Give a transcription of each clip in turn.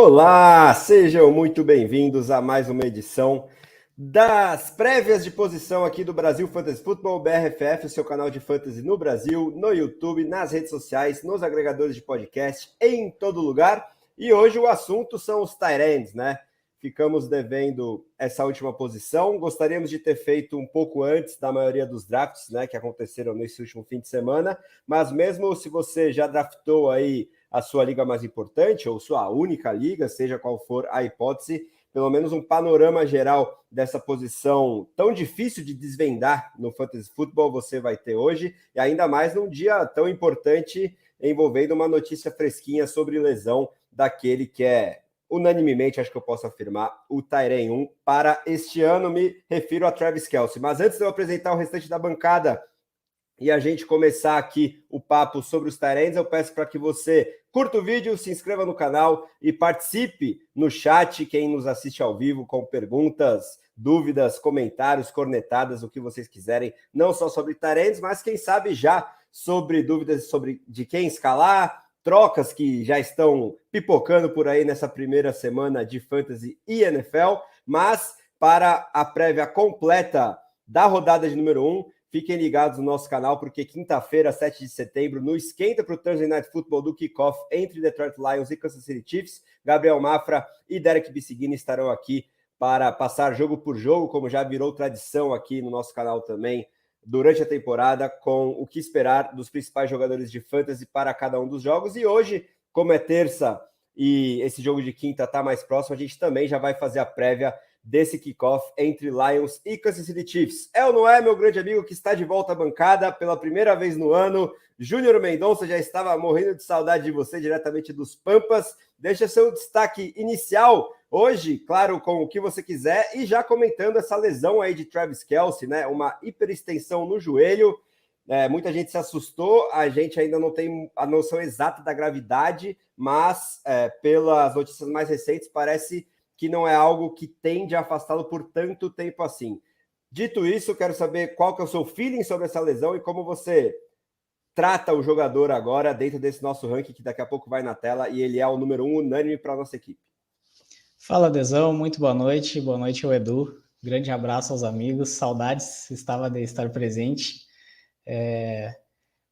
Olá, sejam muito bem-vindos a mais uma edição das prévias de posição aqui do Brasil Fantasy Football, BRFF, o seu canal de fantasy no Brasil, no YouTube, nas redes sociais, nos agregadores de podcast, em todo lugar. E hoje o assunto são os tight ends, né? Ficamos devendo essa última posição. Gostaríamos de ter feito um pouco antes da maioria dos drafts, né, que aconteceram nesse último fim de semana. Mas mesmo se você já draftou aí a sua liga mais importante ou sua única liga, seja qual for a hipótese, pelo menos um panorama geral dessa posição tão difícil de desvendar no Fantasy Football você vai ter hoje, e ainda mais num dia tão importante envolvendo uma notícia fresquinha sobre lesão daquele que é unanimemente, acho que eu posso afirmar, o tight end 1 para este ano, me refiro a Travis Kelce. Mas antes de eu apresentar o restante da bancada e a gente começar aqui o papo sobre os tight ends, eu peço para que você curta o vídeo, se inscreva no canal e participe no chat, quem nos assiste ao vivo, com perguntas, dúvidas, comentários, cornetadas, o que vocês quiserem, não só sobre tight ends, mas quem sabe já sobre dúvidas sobre de quem escalar, trocas que já estão pipocando por aí nessa primeira semana de Fantasy e NFL, mas para a prévia completa da rodada de número 1, fiquem ligados no nosso canal, porque quinta-feira, 7 de setembro, no esquenta para o Thursday Night Football do kickoff entre Detroit Lions e Kansas City Chiefs, Gabriel Mafra e Derek Bisigini estarão aqui para passar jogo por jogo, como já virou tradição aqui no nosso canal também, durante a temporada, com o que esperar dos principais jogadores de fantasy para cada um dos jogos. E hoje, como é terça e esse jogo de quinta está mais próximo, a gente também já vai fazer a prévia desse kickoff entre Lions e Kansas City Chiefs. É ou não é, meu grande amigo, que está de volta à bancada pela primeira vez no ano? Júnior Mendonça, já estava morrendo de saudade de você, diretamente dos Pampas. Deixa seu destaque inicial hoje, claro, com o que você quiser, e já comentando essa lesão aí de Travis Kelce, né? Uma hiperextensão no joelho. Muita gente se assustou, a gente ainda não tem a noção exata da gravidade, mas pelas notícias mais recentes, parece que não é algo que tende a afastá-lo por tanto tempo assim. Dito isso, eu quero saber qual que é o seu feeling sobre essa lesão e como você trata o jogador agora dentro desse nosso ranking, que daqui a pouco vai na tela, e ele é o número 1 unânime para a nossa equipe. Fala, Dezão, muito boa noite ao Edu, grande abraço aos amigos, saudades, estava de estar presente.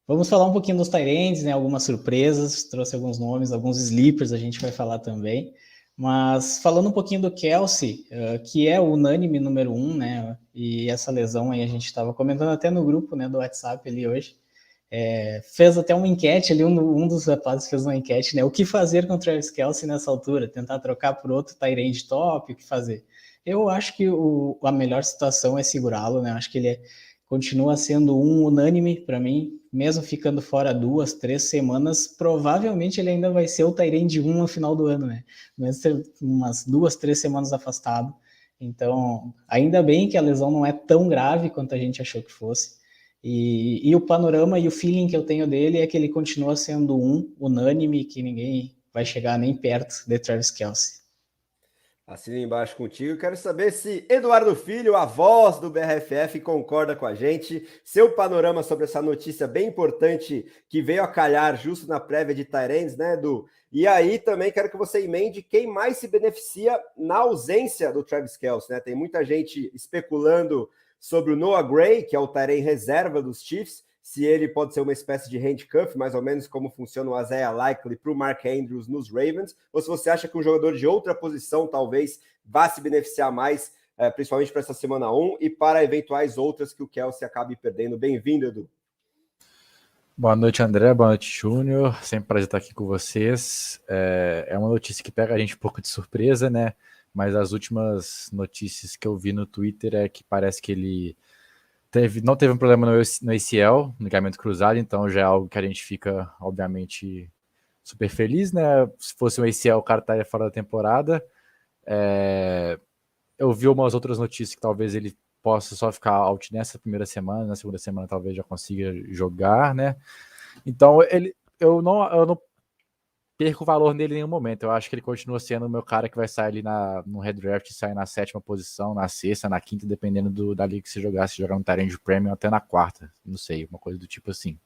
Vamos falar um pouquinho dos tight ends, né, algumas surpresas, trouxe alguns nomes, alguns sleepers, a gente vai falar também, mas falando um pouquinho do Kelce, que é o unânime número 1, né, e essa lesão aí a gente estava comentando até no grupo, né, do WhatsApp ali hoje, fez até uma enquete ali, um dos rapazes fez uma enquete, né? O que fazer com o Travis Kelce nessa altura? Tentar trocar por outro tight end top? O que fazer? Eu acho que a melhor situação é segurá-lo, né? Acho que ele continua sendo um unânime para mim, mesmo ficando fora 2, 3 semanas, provavelmente ele ainda vai ser o tight end 1 no final do ano, né? Mesmo ter umas 2, 3 semanas afastado. Então, ainda bem que a lesão não é tão grave quanto a gente achou que fosse. E o panorama e o feeling que eu tenho dele é que ele continua sendo um unânime, que ninguém vai chegar nem perto de Travis Kelce. Assina embaixo contigo. Quero saber se Eduardo Filho, a voz do BRFF, concorda com a gente. Seu panorama sobre essa notícia bem importante que veio a calhar justo na prévia de tight ends, né, Edu? E aí também quero que você emende quem mais se beneficia na ausência do Travis Kelce, né? Tem muita gente especulando sobre o Noah Gray, que é o tight end reserva dos Chiefs, se ele pode ser uma espécie de handcuff, mais ou menos como funciona o Isaiah Likely para o Mark Andrews nos Ravens, ou se você acha que um jogador de outra posição talvez vá se beneficiar mais, principalmente para essa semana 1 e para eventuais outras que o Kelce acabe perdendo. Bem-vindo, Edu. Boa noite, André. Boa noite, Júnior. Sempre prazer estar aqui com vocês. É uma notícia que pega a gente um pouco de surpresa, né? Mas as últimas notícias que eu vi no Twitter é que parece que ele não teve um problema no ACL, no ligamento cruzado, então já é algo que a gente fica, obviamente, super feliz, né? Se fosse um ACL, o cara estaria fora da temporada. Eu vi umas outras notícias que talvez ele possa só ficar out nessa primeira semana, na segunda semana talvez já consiga jogar, né? Então, eu não perco o valor nele em nenhum momento. Eu acho que ele continua sendo o meu cara que vai sair ali no redraft, sair na 7ª posição, na 6ª, na 5ª, dependendo da liga que você jogar. Se jogar no tight end premium, até na 4ª, não sei, uma coisa do tipo assim.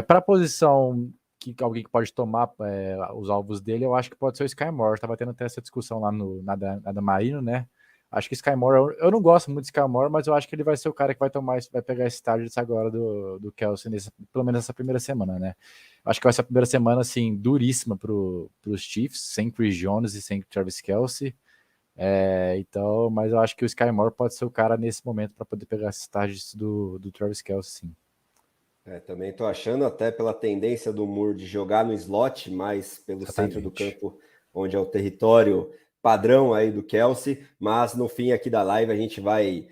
Para a posição que alguém que pode tomar os alvos dele, eu acho que pode ser o Sky Moore. Tava tendo até essa discussão lá na Marino, né? Acho que Sky Moore, eu não gosto muito de Sky Moore, mas eu acho que ele vai ser o cara que vai pegar esse target agora do Kelce, pelo menos nessa primeira semana, né? Acho que vai ser a primeira semana, assim, duríssima pros Chiefs, sem Chris Jones e sem Travis Kelce. Então, mas eu acho que o Sky Moore pode ser o cara nesse momento para poder pegar esses targets do Travis Kelce, sim. Também estou achando, até pela tendência do Moore de jogar no slot, mais pelo Exatamente. centro do campo, onde é o território padrão aí do Kelce, mas no fim aqui da live a gente vai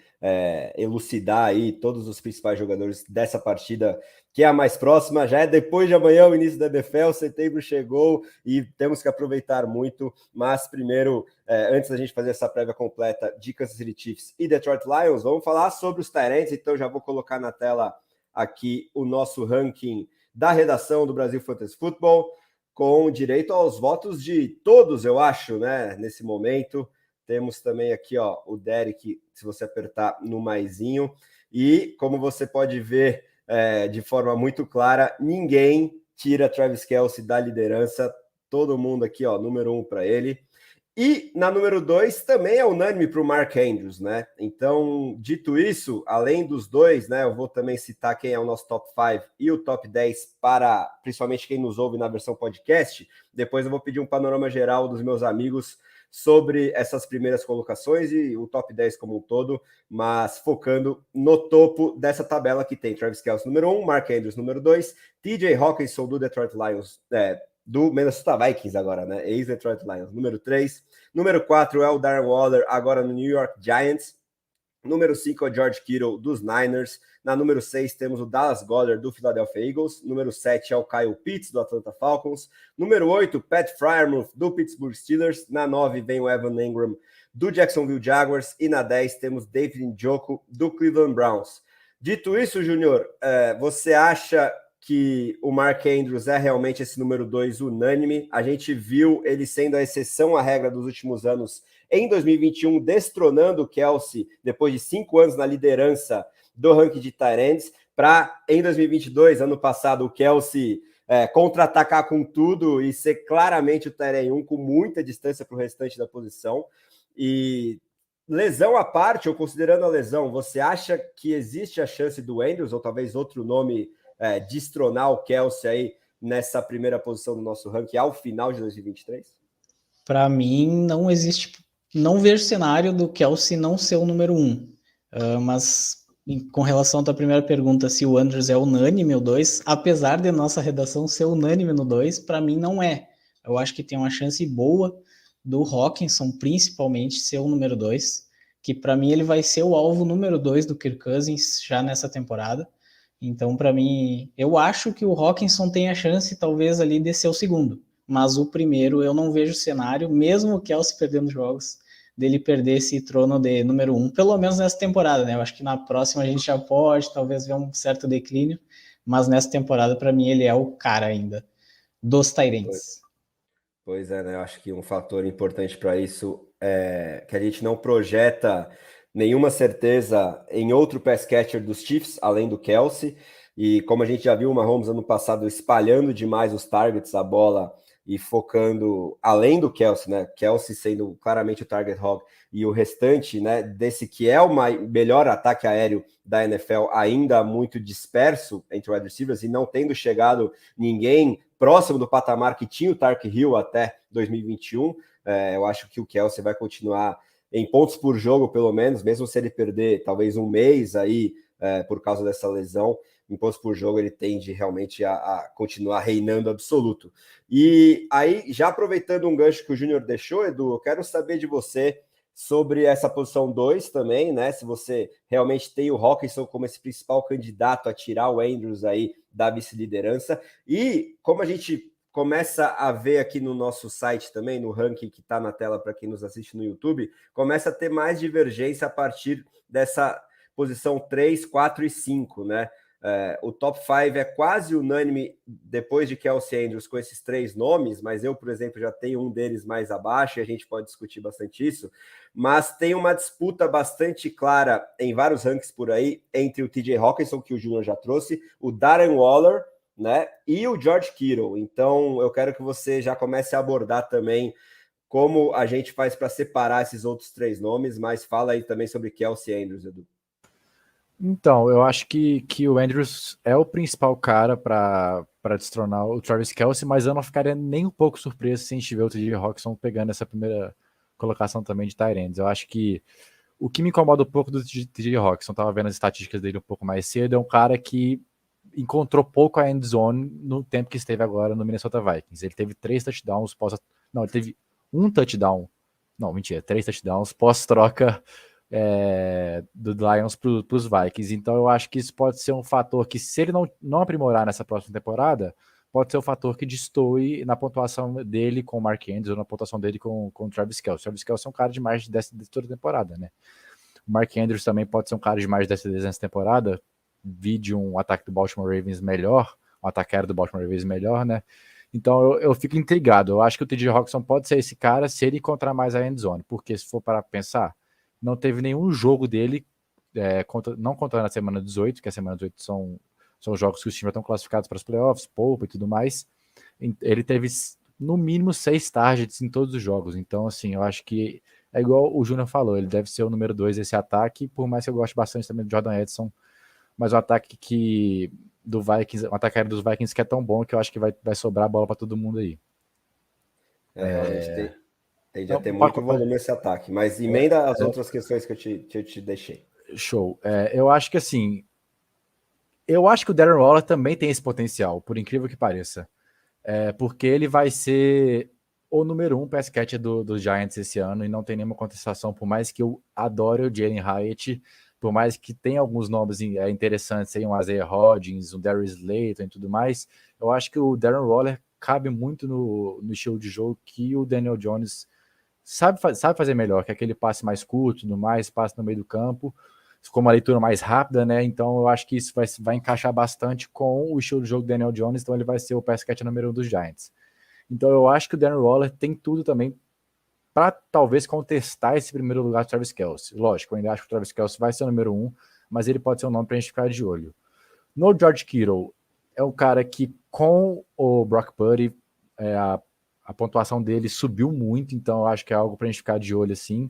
elucidar aí todos os principais jogadores dessa partida, que é a mais próxima, já é depois de amanhã o início da NFL, setembro chegou e temos que aproveitar muito, mas primeiro, antes da gente fazer essa prévia completa de Kansas City Chiefs e Detroit Lions, vamos falar sobre os tight ends, então já vou colocar na tela aqui o nosso ranking da redação do Brasil Fantasy Football, com direito aos votos de todos, eu acho, né? Nesse momento. Temos também aqui, ó, o Derek, se você apertar no maisinho. E, como você pode ver de forma muito clara, ninguém tira Travis Kelce da liderança. Todo mundo aqui, ó, número 1 para ele. E na número 2 também é unânime para o Mark Andrews, né? Então, dito isso, além dos dois, né? Eu vou também citar quem é o nosso top 5 e o top 10 para principalmente quem nos ouve na versão podcast. Depois eu vou pedir um panorama geral dos meus amigos sobre essas primeiras colocações e o top 10 como um todo, mas focando no topo dessa tabela que tem Travis Kelce número 1, Mark Andrews número 2, TJ Hockenson do Detroit Lions, do Minnesota Vikings agora, né? Ex-Detroit Lions. Número 3. Número 4 é o Darren Waller, agora no New York Giants. Número 5 é o George Kittle, dos Niners. Na número 6 temos o Dallas Goedert, do Philadelphia Eagles. Número 7 é o Kyle Pitts, do Atlanta Falcons. Número 8, Pat Freiermuth, do Pittsburgh Steelers. Na 9 vem o Evan Engram, do Jacksonville Jaguars. E na 10 temos David Njoku, do Cleveland Browns. Dito isso, Júnior, você acha que o Mark Andrews é realmente esse número 2 unânime? A gente viu ele sendo a exceção à regra dos últimos anos em 2021, destronando o Kelce depois de 5 anos na liderança do ranking de tight ends, para em 2022, ano passado, o Kelce contra-atacar com tudo e ser claramente o tight end 1 com muita distância para o restante da posição. E lesão à parte, ou considerando a lesão, você acha que existe a chance do Andrews, ou talvez outro nome destronar o Kelce aí nessa primeira posição do nosso ranking ao final de 2023? Para mim, não existe, não vejo cenário do Kelce não ser o número 1. Mas com relação à tua primeira pergunta, se o Andrews é unânime o 2, apesar de nossa redação ser unânime no 2, para mim não é. Eu acho que tem uma chance boa do Hockenson, principalmente, ser o número 2, que para mim ele vai ser o alvo número 2 do Kirk Cousins já nessa temporada. Então, para mim, eu acho que o Hockenson tem a chance, talvez, ali de ser o segundo. Mas o primeiro, eu não vejo cenário, mesmo o Kelce perdendo jogos, dele perder esse trono de número 1, pelo menos nessa temporada, né? Eu acho que na próxima a gente já pode, talvez, ver um certo declínio, mas nessa temporada, para mim, ele é o cara ainda, dos tight ends. Pois é, né? Eu acho que um fator importante para isso é que a gente não projeta nenhuma certeza em outro pass catcher dos Chiefs, além do Kelce. E como a gente já viu o Mahomes ano passado espalhando demais os targets, a bola, e focando além do Kelce, né? Kelce sendo claramente o target hog e o restante, né, desse que é o melhor ataque aéreo da NFL, ainda muito disperso entre wide receivers e não tendo chegado ninguém próximo do patamar que tinha o Tark Hill até 2021. Eu acho que o Kelce vai continuar em pontos por jogo, pelo menos, mesmo se ele perder talvez um mês aí por causa dessa lesão. Em pontos por jogo, ele tende realmente a continuar reinando absoluto. E aí, já aproveitando um gancho que o Júnior deixou, Edu, eu quero saber de você sobre essa posição 2 também, né? Se você realmente tem o Hockenson como esse principal candidato a tirar o Andrews aí da vice-liderança. E como a gente começa a ver aqui no nosso site também, no ranking que está na tela para quem nos assiste no YouTube, começa a ter mais divergência a partir dessa posição 3, 4 e 5, né? O top 5 é quase unânime depois de Kelce Andrews com esses 3 nomes, mas eu, por exemplo, já tenho um deles mais abaixo e a gente pode discutir bastante isso, mas tem uma disputa bastante clara em vários rankings por aí entre o TJ Hockenson, que o Júnior já trouxe, o Darren Waller né? E o George Kittle. Então, eu quero que você já comece a abordar também como a gente faz para separar esses outros 3 nomes, mas fala aí também sobre Kelce Andrews, Edu. Então, eu acho que o Andrews é o principal cara para destronar o Travis Kelce, mas eu não ficaria nem um pouco surpreso se a gente ver o TJ Hockenson pegando essa primeira colocação também de tight ends. Eu acho que o que me incomoda um pouco do TJ Hockenson, tava vendo as estatísticas dele um pouco mais cedo, é um cara que encontrou pouco a end zone no tempo que esteve agora no Minnesota Vikings. Ele teve 3 touchdowns Não, ele teve um touchdown. Não, mentira, 3 touchdowns pós-troca do Lions para os Vikings. Então eu acho que isso pode ser um fator que, se ele não aprimorar nessa próxima temporada, pode ser um fator que destoe na pontuação dele com o Mark Andrews ou na pontuação dele com o Travis Kelce. O Travis Kelce é um cara de mais de 10 de toda a temporada, né? O Mark Andrews também pode ser um cara de mais de 10 TDs nessa temporada. Vide um ataque do Baltimore Ravens melhor, um ataque aéreo do Baltimore Ravens melhor, né? Então eu fico intrigado. Eu acho que o TJ Hockenson pode ser esse cara se ele encontrar mais a end zone, porque se for para pensar, não teve nenhum jogo dele, não contando na semana 18, que a semana 18 são jogos que os times estão classificados para os playoffs, poupa e tudo mais. Ele teve no mínimo 6 targets em todos os jogos. Então, assim, eu acho que é igual o Júnior falou, ele deve ser o número 2 desse ataque, por mais que eu goste bastante também do Jordan Edson, mas o ataque do Vikings, o ataque aéreo dos Vikings que é tão bom que eu acho que vai sobrar a bola para todo mundo aí. Realmente tende a ter muito volume esse ataque, mas emenda as outras questões que eu te deixei. Show. Eu acho que assim, eu acho que o Darren Waller também tem esse potencial, por incrível que pareça, porque ele vai ser o número 1 pass catcher dos Giants esse ano e não tem nenhuma contestação, por mais que eu adore o Jalen Hyatt, por mais que tenha alguns nomes interessantes aí, um Isaiah Hodgins, um Darius Slayton e tudo mais, eu acho que o Darren Waller cabe muito no estilo de jogo que o Daniel Jones sabe fazer melhor, que é aquele passe mais curto, mais passe no meio do campo, com uma leitura mais rápida, né? Então eu acho que isso vai encaixar bastante com o estilo de jogo do Daniel Jones, então ele vai ser o pass catcher número 1 dos Giants. Então eu acho que o Darren Waller tem tudo também para talvez contestar esse primeiro lugar do Travis Kelce. Lógico, eu ainda acho que o Travis Kelce vai ser o número 1, mas ele pode ser um nome para a gente ficar de olho. No George Kittle, é um cara que com o Brock Purdy, a pontuação dele subiu muito, então eu acho que é algo para a gente ficar de olho assim.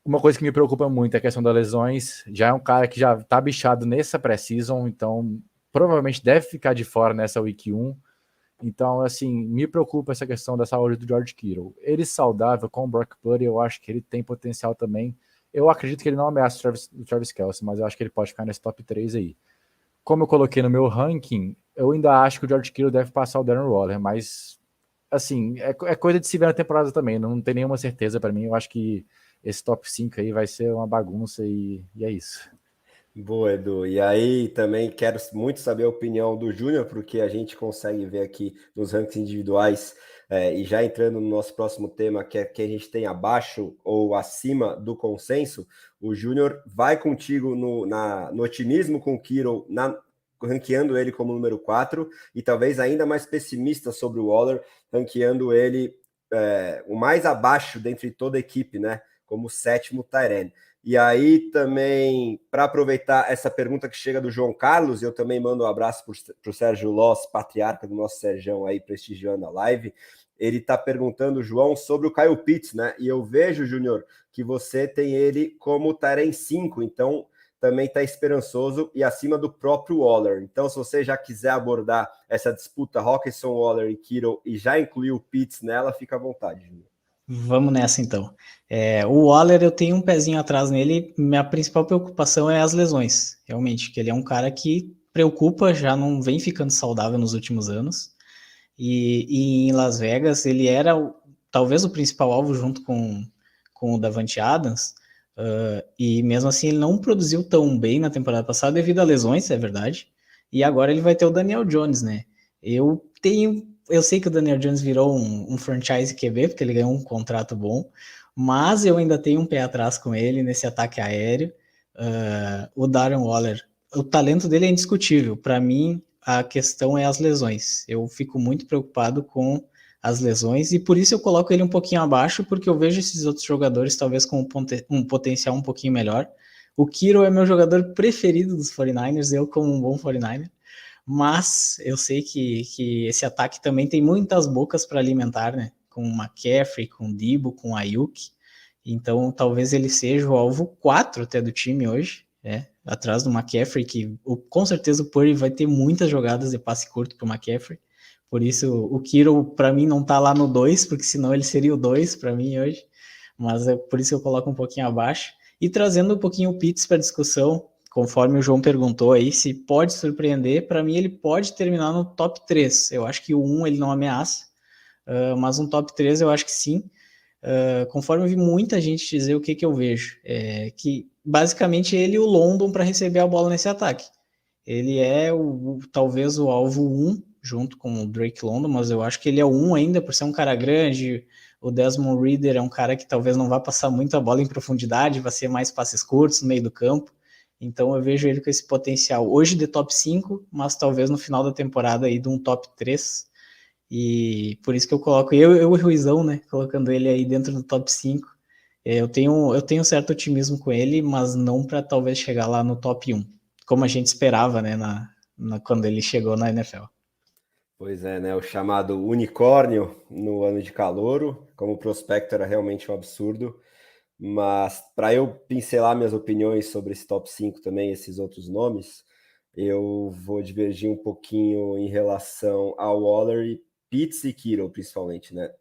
Uma coisa que me preocupa muito é a questão das lesões. Já é um cara que já está bichado nessa pré-season, então provavelmente deve ficar de fora nessa Week 1. Então, assim, me preocupa essa questão da saúde do George Kittle. Ele saudável com o Brock Purdy, eu acho que ele tem potencial também. Eu acredito que ele não ameaça o Travis Kelce, mas eu acho que ele pode ficar nesse top 3 aí. Como eu coloquei no meu ranking, eu ainda acho que o George Kittle deve passar o Darren Waller, mas, assim, é coisa de se ver na temporada também, não tem nenhuma certeza para mim. Eu acho que esse top 5 aí vai ser uma bagunça e é isso. Boa, Edu. E aí também quero muito saber a opinião do Júnior, porque a gente consegue ver aqui nos rankings individuais, e já entrando no nosso próximo tema, que é que a gente tem abaixo ou acima do consenso, o Júnior vai contigo no otimismo com o Kittle, ranqueando ele como número 4, e talvez ainda mais pessimista sobre o Waller, ranqueando ele o mais abaixo dentre toda a equipe, né? Como 7º tight end. E aí também, para aproveitar essa pergunta que chega do João Carlos, eu também mando um abraço para o Sérgio Loss, patriarca do nosso Serjão aí, prestigiando a live. Ele está perguntando, João, sobre o Kyle Pitts, né? E eu vejo, Júnior, que você tem ele como tight end 5, então também está esperançoso e acima do próprio Waller. Então, se você já quiser abordar essa disputa Hockenson, Waller e Kittle e já incluir o Pitts nela, fica à vontade, Júnior. Vamos nessa então. O Waller, eu tenho um pezinho atrás nele. Minha principal preocupação é as lesões, realmente, que ele é um cara que preocupa, já não vem ficando saudável nos últimos anos. E em Las Vegas, ele era talvez o principal alvo junto com o Davante Adams, e mesmo assim ele não produziu tão bem na temporada passada devido a lesões, é verdade. E agora ele vai ter o Daniel Jones, né? Eu sei que o Daniel Jones virou um franchise QB, porque ele ganhou um contrato bom, mas eu ainda tenho um pé atrás com ele nesse ataque aéreo. O Darren Waller, o talento dele é indiscutível. Para mim, a questão é as lesões. Eu fico muito preocupado com as lesões e por isso eu coloco ele um pouquinho abaixo, porque eu vejo esses outros jogadores talvez com um potencial um pouquinho melhor. O Kittle é meu jogador preferido dos 49ers, eu como um bom 49er. mas eu sei que esse ataque também tem muitas bocas para alimentar, né? Com o McCaffrey, com o Debo, com o Ayuk. Então, talvez ele seja o alvo 4 até do time hoje, atrás do McCaffrey, que com certeza o Purdy vai ter muitas jogadas de passe curto para o McCaffrey. Por isso, o Kittle, para mim, não tá lá no 2, porque senão ele seria o 2 para mim hoje. Mas é por isso que eu coloco um pouquinho abaixo. E trazendo um pouquinho o Pitts para a discussão, conforme o João perguntou aí, se pode surpreender, para mim ele pode terminar no top 3. Eu acho que o 1 ele não ameaça, mas um top 3 eu acho que sim. Conforme eu vi muita gente dizer o que eu vejo, que basicamente ele e o London para receber a bola nesse ataque. Ele é talvez o alvo 1, junto com o Drake London, mas eu acho que ele é o 1 ainda, por ser um cara grande. O Desmond Ridder é um cara que talvez não vá passar muito a bola em profundidade, vai ser mais passes curtos no meio do campo. Então eu vejo ele com esse potencial hoje de top 5, mas talvez no final da temporada aí de um top 3. E por isso que eu coloco eu e o Ruizão, né? Colocando ele aí dentro do top 5. Eu tenho certo otimismo com ele, mas não para talvez chegar lá no top 1, como a gente esperava, né? Quando ele chegou na NFL. Pois é, né? O chamado unicórnio no ano de calouro, como prospecto era realmente um absurdo. Mas para eu pincelar minhas opiniões sobre esse top 5 também, esses outros nomes, eu vou divergir um pouquinho em relação ao Waller e Pitts e Kittle, principalmente, né?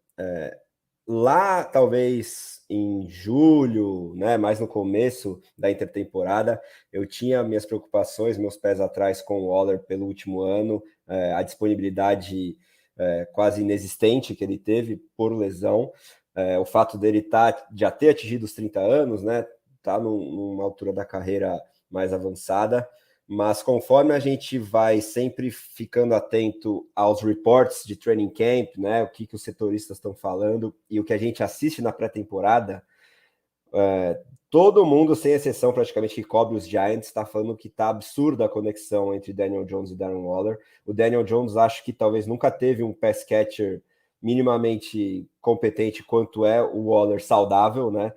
Lá, talvez em julho, né, mais no começo da intertemporada, eu tinha minhas preocupações, meus pés atrás com o Waller pelo último ano, a disponibilidade quase inexistente que ele teve por lesão, o fato dele já ter atingido os 30 anos, né, tá numa altura da carreira mais avançada, mas conforme a gente vai sempre ficando atento aos reports de training camp, né, o que os setoristas estão falando e o que a gente assiste na pré-temporada, todo mundo, sem exceção praticamente, que cobre os Giants, está falando que está absurda a conexão entre Daniel Jones e Darren Waller. O Daniel Jones acho que talvez nunca teve um pass catcher minimamente competente quanto é o Waller saudável, né?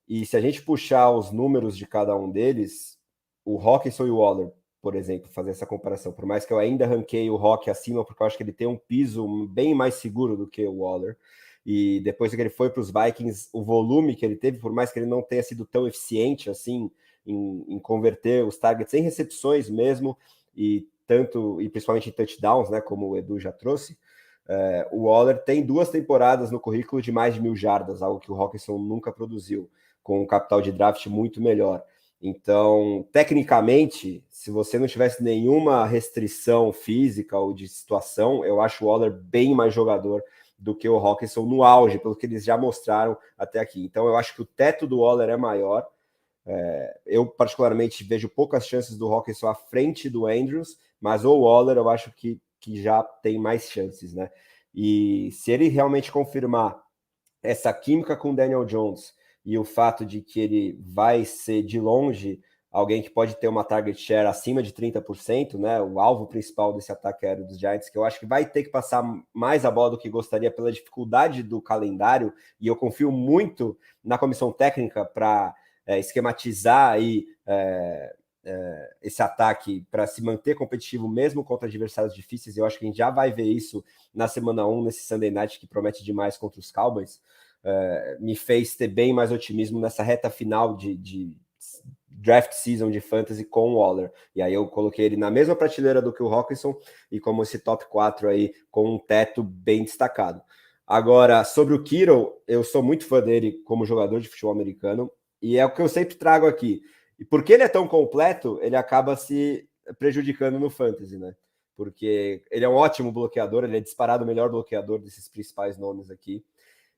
E se a gente puxar os números de cada um deles, o Hockenson e o Waller, por exemplo, fazer essa comparação, por mais que eu ainda ranqueie o Hock acima, porque eu acho que ele tem um piso bem mais seguro do que o Waller, e depois que ele foi para os Vikings, o volume que ele teve, por mais que ele não tenha sido tão eficiente assim em converter os targets em recepções mesmo, e principalmente em touchdowns, né, como o Edu já trouxe, o Waller tem 2 temporadas no currículo de mais de 1.000 jardas, algo que o Hockenson nunca produziu, com um capital de draft muito melhor. Então, tecnicamente, se você não tivesse nenhuma restrição física ou de situação, eu acho o Waller bem mais jogador do que o Hockenson no auge, pelo que eles já mostraram até aqui. Então, eu acho que o teto do Waller é maior. Eu, particularmente, vejo poucas chances do Hockenson à frente do Andrews, mas o Waller eu acho que já tem mais chances, né? E se ele realmente confirmar essa química com o Daniel Jones e o fato de que ele vai ser, de longe, alguém que pode ter uma target share acima de 30%, né? O alvo principal desse ataque aéreo dos Giants, que eu acho que vai ter que passar mais a bola do que gostaria pela dificuldade do calendário, e eu confio muito na comissão técnica para esquematizar aí esse ataque para se manter competitivo mesmo contra adversários difíceis. Eu acho que a gente já vai ver isso na semana 1, nesse Sunday Night, que promete demais contra os Cowboys. Me fez ter bem mais otimismo nessa reta final de draft season de fantasy com o Waller. E aí eu coloquei ele na mesma prateleira do que o Hockenson e como esse top 4 aí com um teto bem destacado. Agora, sobre o Kittle, eu sou muito fã dele como jogador de futebol americano e é o que eu sempre trago aqui. E porque ele é tão completo, ele acaba se prejudicando no fantasy, né? Porque ele é um ótimo bloqueador, ele é disparado o melhor bloqueador desses principais nomes aqui.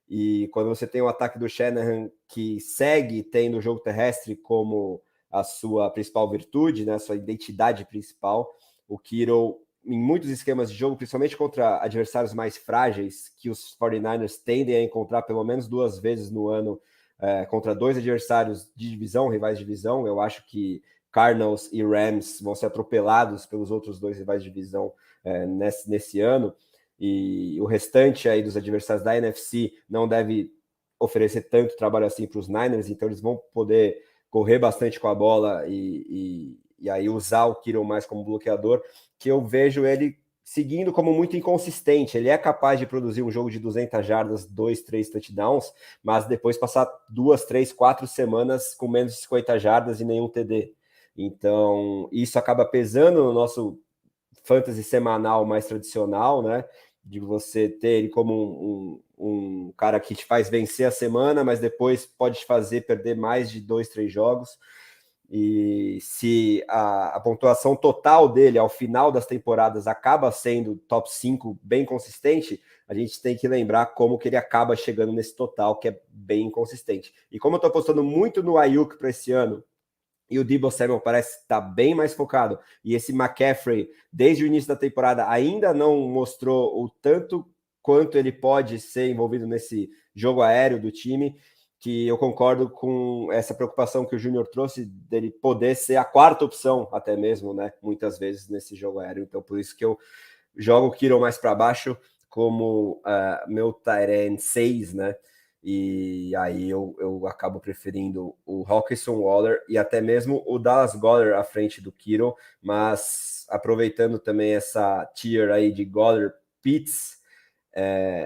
E quando você tem o ataque do Shanahan que segue tendo o jogo terrestre como a sua principal virtude, né, a sua identidade principal, o Kittle, em muitos esquemas de jogo, principalmente contra adversários mais frágeis, que os 49ers tendem a encontrar pelo menos 2 vezes no ano, contra 2 adversários de divisão, rivais de divisão. Eu acho que Cardinals e Rams vão ser atropelados pelos outros 2 rivais de divisão nesse ano, e o restante aí dos adversários da NFC não deve oferecer tanto trabalho assim para os Niners, então eles vão poder correr bastante com a bola e aí usar o Kittle mais como bloqueador. que eu vejo ele seguindo como muito inconsistente. Ele é capaz de produzir um jogo de 200 jardas, 2, 3 touchdowns, mas depois passar 2, 3, 4 semanas com menos de 50 jardas e nenhum TD. Então, isso acaba pesando no nosso fantasy semanal mais tradicional, né? De você ter ele como um cara que te faz vencer a semana, mas depois pode te fazer perder mais de 2, 3 jogos. E se a pontuação total dele ao final das temporadas acaba sendo top 5 bem consistente, a gente tem que lembrar como que ele acaba chegando nesse total, que é bem inconsistente. E como eu estou apostando muito no Ayuk para esse ano, e o Deebo Samuel parece estar bem mais focado, e esse McCaffrey, desde o início da temporada, ainda não mostrou o tanto quanto ele pode ser envolvido nesse jogo aéreo do time, que eu concordo com essa preocupação que o Júnior trouxe dele poder ser a quarta opção, até mesmo, né? Muitas vezes nesse jogo aéreo. Então, por isso que eu jogo o Kittle mais para baixo como meu tight end 6, né? E aí eu acabo preferindo o Hawkinson, Waller e até mesmo o Dallas Goedert à frente do Kittle, mas aproveitando também essa tier aí de Goedert, Pitts,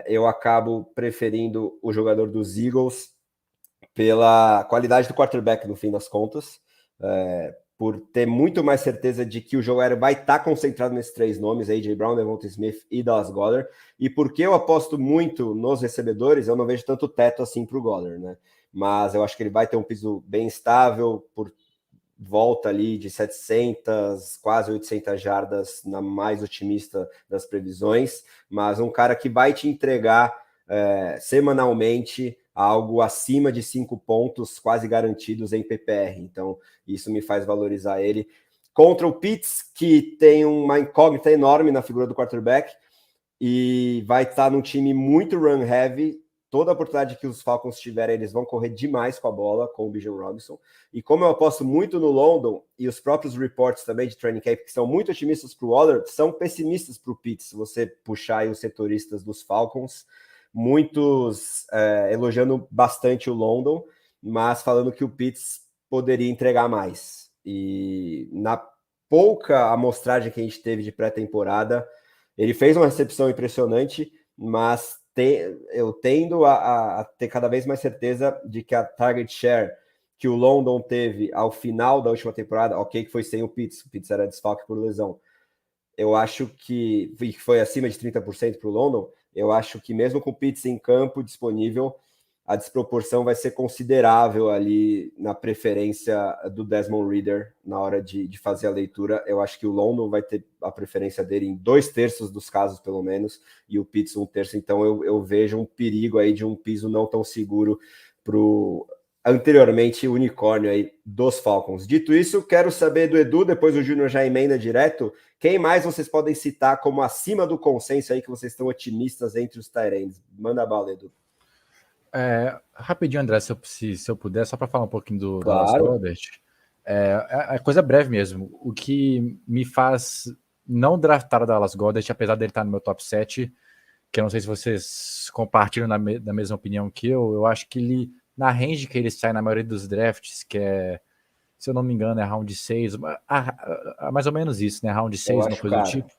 eu acabo preferindo o jogador dos Eagles pela qualidade do quarterback, no fim das contas, por ter muito mais certeza de que o jogo aéreo vai estar concentrado nesses 3 nomes, A.J. Brown, Devonta Smith e Dallas Goedert, e porque eu aposto muito nos recebedores, eu não vejo tanto teto assim para o Goedert, né? Mas eu acho que ele vai ter um piso bem estável, por volta ali de 700, quase 800 jardas, na mais otimista das previsões, mas um cara que vai te entregar semanalmente algo acima de 5 pontos quase garantidos em PPR. Então, isso me faz valorizar ele. Contra o Pitts, que tem uma incógnita enorme na figura do quarterback e vai estar num time muito run heavy. Toda a oportunidade que os Falcons tiverem, eles vão correr demais com a bola, com o Bijan Robinson. E como eu aposto muito no London, e os próprios reports também de training camp, que são muito otimistas para o Waller, são pessimistas para o Pitts, se você puxar aí os setoristas dos Falcons, muitos elogiando bastante o London, mas falando que o Pitts poderia entregar mais. E na pouca amostragem que a gente teve de pré-temporada, ele fez uma recepção impressionante, mas eu tendo a ter cada vez mais certeza de que a target share que o London teve ao final da última temporada, ok, que foi sem o Pitts era desfalque por lesão, eu acho que foi acima de 30% para o London. Eu acho que mesmo com o Pitts em campo disponível, a desproporção vai ser considerável ali na preferência do Desmond Ridder na hora de fazer a leitura. Eu acho que o London vai ter a preferência dele em 2/3 dos casos, pelo menos, e o Pitts 1/3. Então eu vejo um perigo aí de um piso não tão seguro para o anteriormente unicórnio aí dos Falcons. Dito isso, quero saber do Edu, depois o Júnior já emenda direto, quem mais vocês podem citar como acima do consenso aí que vocês estão otimistas entre os tight ends? Manda a bala, Edu. Rapidinho, André, se eu puder, só para falar um pouquinho do Dallas Claro. Goedert, é coisa breve mesmo. O que me faz não draftar o Dallas Goedert, apesar dele estar no meu top 7, que eu não sei se vocês compartilham da mesma opinião que eu acho que ele, na range que ele sai na maioria dos drafts, que é, se eu não me engano, é round 6, mais ou menos isso, né? Round 6, uma coisa do tipo.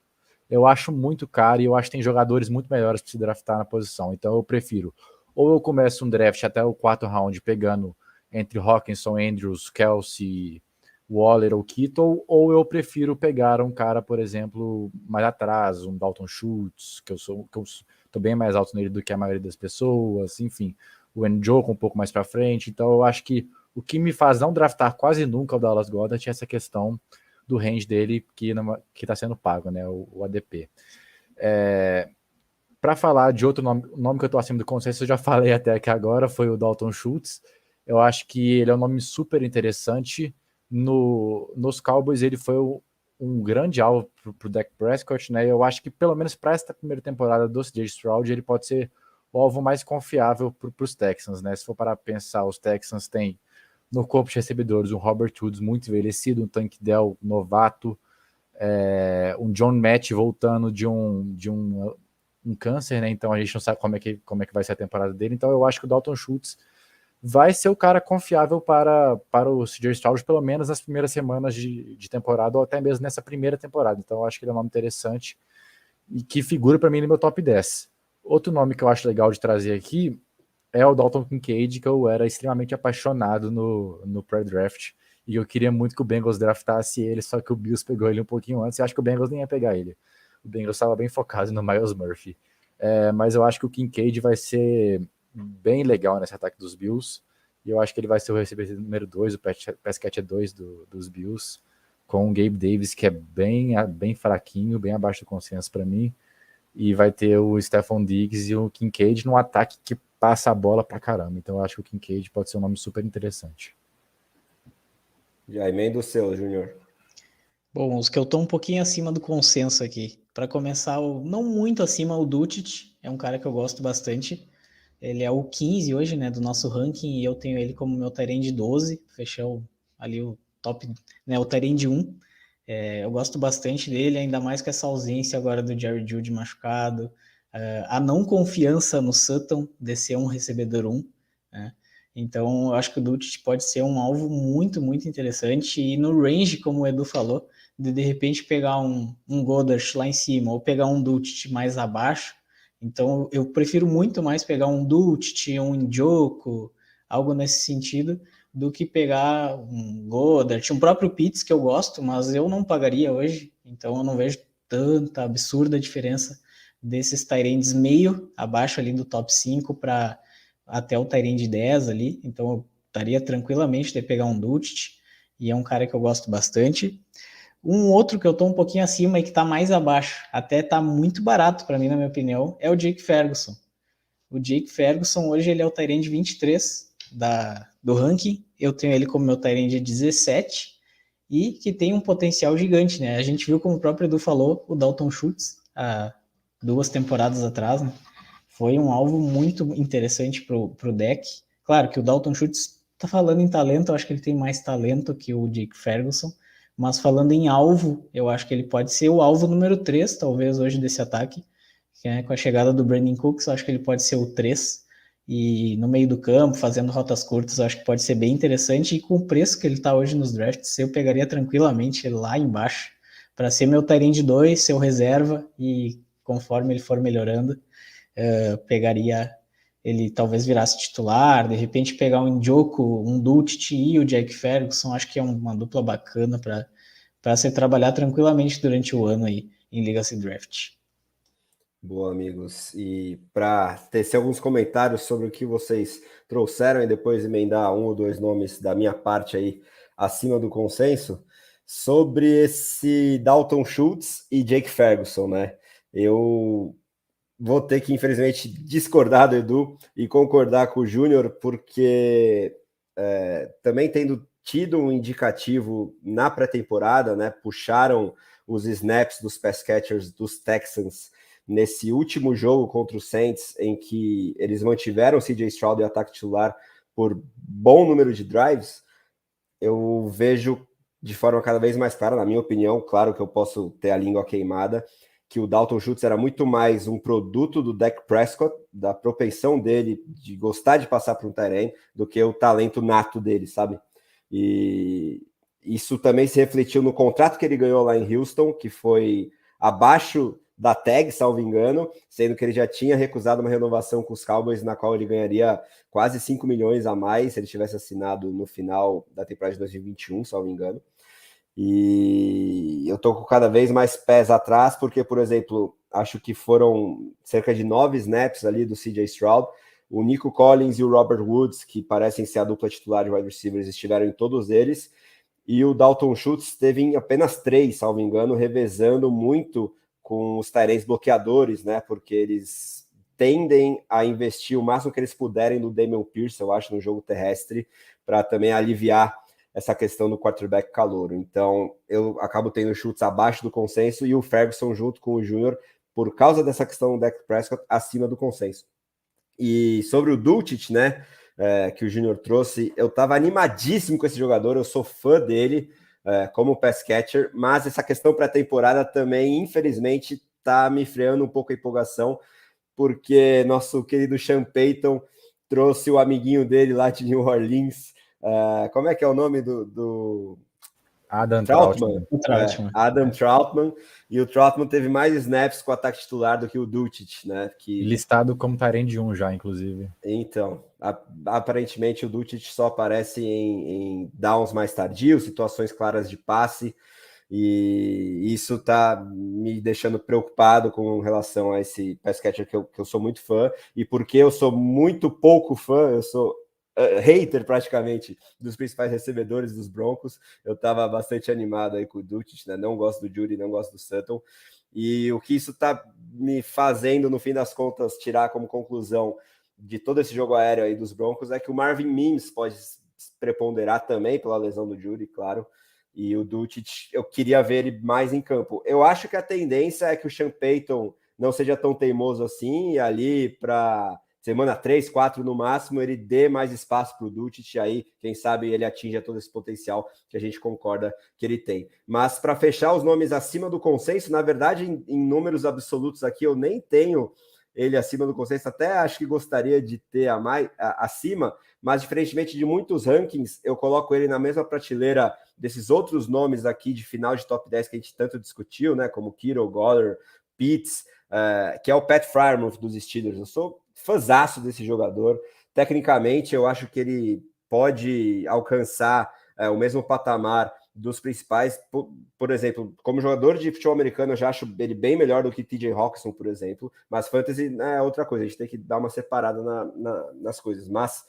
Eu acho muito caro e eu acho que tem jogadores muito melhores para se draftar na posição. Então eu prefiro ou eu começo um draft até o 4º round pegando entre Hawkinson, Andrews, Kelce, Waller ou Kittle, ou eu prefiro pegar um cara, por exemplo, mais atrás, um Dalton Schultz, que eu tô bem mais alto nele do que a maioria das pessoas, enfim, o Njoku um pouco mais para frente. Então eu acho que o que me faz não draftar quase nunca o Dallas Goedert é essa questão do range dele que está sendo pago, né, o ADP. Para falar de outro nome que eu estou acima do consenso, eu já falei até aqui agora, foi o Dalton Schultz. Eu acho que ele é um nome super interessante. Nos Cowboys ele foi um grande alvo para o Dak Prescott, né? Eu acho que pelo menos para esta primeira temporada do CJ Stroud ele pode ser o alvo mais confiável para os Texans, né? Se for para pensar, os Texans têm no corpo de recebedores um Robert Woods muito envelhecido, um Tank Dell novato, um John Match voltando de um câncer, né? Então a gente não sabe como é que vai ser a temporada dele. Então eu acho que o Dalton Schultz vai ser o cara confiável para o CJ Stroud, pelo menos nas primeiras semanas de temporada, ou até mesmo nessa primeira temporada. Então eu acho que ele é um nome interessante e que figura para mim no meu top 10. Outro nome que eu acho legal de trazer aqui é o Dalton Kincaid, que eu era extremamente apaixonado no pré-draft, e eu queria muito que o Bengals draftasse ele, só que o Bills pegou ele um pouquinho antes, e acho que o Bengals nem ia pegar ele. O Bengals estava bem focado no Myles Murphy. Mas eu acho que o Kincaid vai ser bem legal nesse ataque dos Bills, e eu acho que ele vai ser o recebedor número 2, o pass catch 2 dos Bills, com o Gabe Davis, que é bem fraquinho, bem abaixo do consenso para mim, e vai ter o Stephon Diggs e o Kincaid num ataque que passa a bola pra caramba. Então eu acho que o Kincaid pode ser um nome super interessante. Já emenda o seu, Júnior. Bom, os que eu tô um pouquinho acima do consenso aqui. Para começar, não muito acima, o Dutich é um cara que eu gosto bastante. Ele é o 15 hoje, né, do nosso ranking, e eu tenho ele como meu tight end 12. Fechou ali o top, né, o tight end 1. Eu gosto bastante dele, ainda mais com essa ausência agora do Jerry Jeudy machucado. A não confiança no Sutton de ser um recebedor 1, né? Então, eu acho que o Dutch pode ser um alvo muito, muito interessante. E no range, como o Edu falou, de repente pegar um Goddard lá em cima ou pegar um Dutch mais abaixo. Então, eu prefiro muito mais pegar um Dutch, um Njoku, algo nesse sentido, do que pegar um Goddard, um próprio Pitts, que eu gosto, mas eu não pagaria hoje. Então, eu não vejo tanta absurda diferença desses tight ends meio abaixo ali do top 5 para até o tight end 10 ali, então eu estaria tranquilamente de pegar um Dutch, e é um cara que eu gosto bastante. Um outro que eu tô um pouquinho acima e que tá mais abaixo, até tá muito barato para mim, na minha opinião, é o Jake Ferguson. O Jake Ferguson, hoje ele é o tight end 23 do ranking, eu tenho ele como meu tight end 17, e que tem um potencial gigante, né? A gente viu, como o próprio Edu falou, o Dalton Schultz, há 2 temporadas atrás, né? Foi um alvo muito interessante pro deck. Claro que o Dalton Schultz tá falando em talento, eu acho que ele tem mais talento que o Jake Ferguson, mas falando em alvo, eu acho que ele pode ser o alvo número 3, talvez, hoje desse ataque, que é com a chegada do Brandon Cooks, eu acho que ele pode ser o 3, e no meio do campo, fazendo rotas curtas, eu acho que pode ser bem interessante, e com o preço que ele está hoje nos drafts, eu pegaria tranquilamente ele lá embaixo, para ser meu tight end 2, seu reserva, e conforme ele for melhorando, pegaria ele, talvez virasse titular, de repente pegar um Njoku, um Dutch e o Jack Ferguson, acho que é uma dupla bacana para se trabalhar tranquilamente durante o ano aí em Legacy Draft. Boa, amigos. E para tecer alguns comentários sobre o que vocês trouxeram e depois emendar um ou dois nomes da minha parte aí acima do consenso, sobre esse Dalton Schultz e Jake Ferguson, né? Eu vou ter que, infelizmente, discordar do Edu e concordar com o Júnior, porque também tendo tido um indicativo na pré-temporada, né? Puxaram os snaps dos pass catchers dos Texans nesse último jogo contra o Saints, em que eles mantiveram o CJ Stroud e o ataque titular por bom número de drives, eu vejo de forma cada vez mais clara, na minha opinião, claro que eu posso ter a língua queimada, que o Dalton Schultz era muito mais um produto do Dak Prescott, da propensão dele de gostar de passar para um tight end, do que o talento nato dele, sabe? E isso também se refletiu no contrato que ele ganhou lá em Houston, que foi abaixo da tag, salvo engano, sendo que ele já tinha recusado uma renovação com os Cowboys, na qual ele ganharia quase 5 milhões a mais se ele tivesse assinado no final da temporada de 2021, salvo engano. E eu tô com cada vez mais pés atrás, porque, por exemplo, acho que foram cerca de 9 snaps ali do CJ Stroud. O Nico Collins e o Robert Woods, que parecem ser a dupla titular de wide receivers, estiveram em todos eles. E o Dalton Schultz teve em apenas 3, salvo engano, revezando muito com os tight ends bloqueadores, né? Porque eles tendem a investir o máximo que eles puderem no Damian Pierce, eu acho, no jogo terrestre, para também aliviar essa questão do quarterback calouro. Então, eu acabo tendo chutes abaixo do consenso e o Ferguson junto com o Júnior, por causa dessa questão do Dak Prescott, acima do consenso. E sobre o Dulcich, né, que o Júnior trouxe, eu estava animadíssimo com esse jogador, eu sou fã dele como pass catcher, mas essa questão pré-temporada também, infelizmente, está me freando um pouco a empolgação, porque nosso querido Sean Payton trouxe o amiguinho dele lá de New Orleans. Como é que é o nome do... Adam Trautman. Adam Trautman, e o Trautman teve mais snaps com o ataque titular do que o Dulcich, né? Listado como Tyrande 1 já, inclusive. Então, aparentemente o Dulcich só aparece em downs mais tardios, situações claras de passe, e isso tá me deixando preocupado com relação a esse pass catcher que eu sou muito fã, e porque eu sou muito pouco fã, eu sou hater praticamente dos principais recebedores dos Broncos. Eu estava bastante animado aí com o Dulcich, né? Não gosto do Jeudy, não gosto do Sutton, e o que isso está me fazendo, no fim das contas, tirar como conclusão de todo esse jogo aéreo aí dos Broncos é que o Marvin Mims pode preponderar também pela lesão do Jeudy, claro, e o Dulcich, eu queria ver ele mais em campo. Eu acho que a tendência é que o Sean Payton não seja tão teimoso assim, e ali para semana 3, 4 no máximo, ele dê mais espaço para o Dulcich, aí quem sabe ele atinja todo esse potencial que a gente concorda que ele tem. Mas para fechar os nomes acima do consenso, na verdade, em números absolutos aqui, eu nem tenho ele acima do consenso, até acho que gostaria de ter acima, mas diferentemente de muitos rankings, eu coloco ele na mesma prateleira desses outros nomes aqui de final de top 10 que a gente tanto discutiu, né, como Kittle, Goller, Pitts, que é o Pat Freiermuth dos Steelers. Eu sou fãzaço desse jogador. Tecnicamente, eu acho que ele pode alcançar o mesmo patamar dos principais. Por exemplo, como jogador de futebol americano, eu já acho ele bem melhor do que TJ Hawkinson, por exemplo. Mas fantasy é outra coisa, a gente tem que dar uma separada nas coisas. Mas,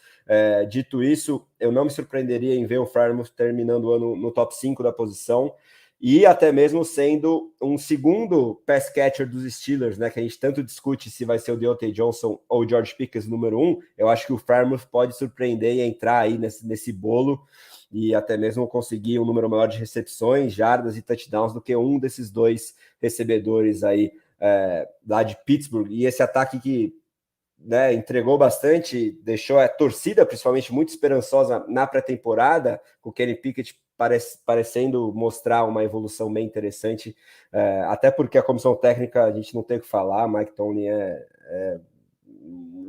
dito isso, eu não me surpreenderia em ver o Freiermuth terminando o ano no top 5 da posição, e até mesmo sendo um segundo pass catcher dos Steelers, né, que a gente tanto discute se vai ser o Deontay Johnson ou o George Pickens número 1, eu acho que o Freiermuth pode surpreender e entrar aí nesse bolo, e até mesmo conseguir um número maior de recepções, jardas e touchdowns do que um desses dois recebedores aí lá de Pittsburgh. E esse ataque que, né, entregou bastante, deixou a torcida principalmente muito esperançosa na pré-temporada, com o Kenny Pickett parecendo mostrar uma evolução bem interessante, até porque a comissão técnica a gente não tem o que falar. Mike Tomlin é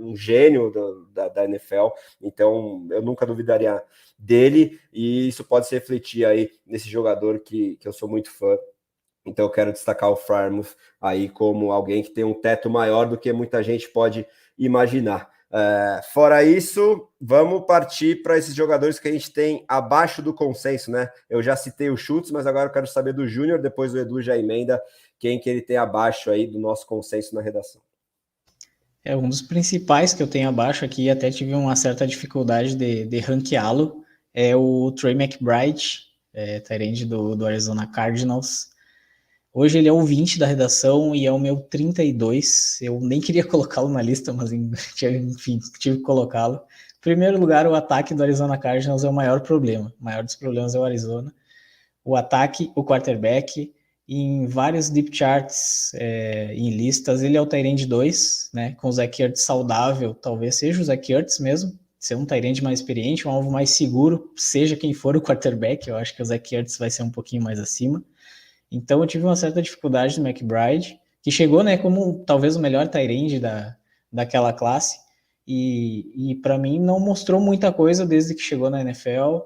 um gênio da NFL, então eu nunca duvidaria dele, e isso pode se refletir aí nesse jogador que eu sou muito fã. Então eu quero destacar o Freiermuth aí como alguém que tem um teto maior do que muita gente pode imaginar. Fora isso, vamos partir para esses jogadores que a gente tem abaixo do consenso, né? Eu já citei o Schultz, mas agora eu quero saber do Júnior, depois o Edu já emenda quem que ele tem abaixo aí do nosso consenso na redação. Um dos principais que eu tenho abaixo aqui, até tive uma certa dificuldade de ranqueá-lo, é o Trey McBride, tight end do Arizona Cardinals. Hoje ele é o 20 da redação e é o meu 32. Eu nem queria colocá-lo na lista, mas enfim, tive que colocá-lo. Em primeiro lugar, o ataque do Arizona Cardinals é o maior problema. O maior dos problemas é o Arizona. O ataque, o quarterback, em vários deep charts, em listas, ele é o tight end 2, né? Com o Zach Ertz saudável, talvez seja o Zach Ertz mesmo, ser um tight end mais experiente, um alvo mais seguro, seja quem for o quarterback. Eu acho que o Zach Ertz vai ser um pouquinho mais acima. Então eu tive uma certa dificuldade no McBride, que chegou, né, como talvez o melhor tight end daquela classe, e para mim não mostrou muita coisa desde que chegou na NFL.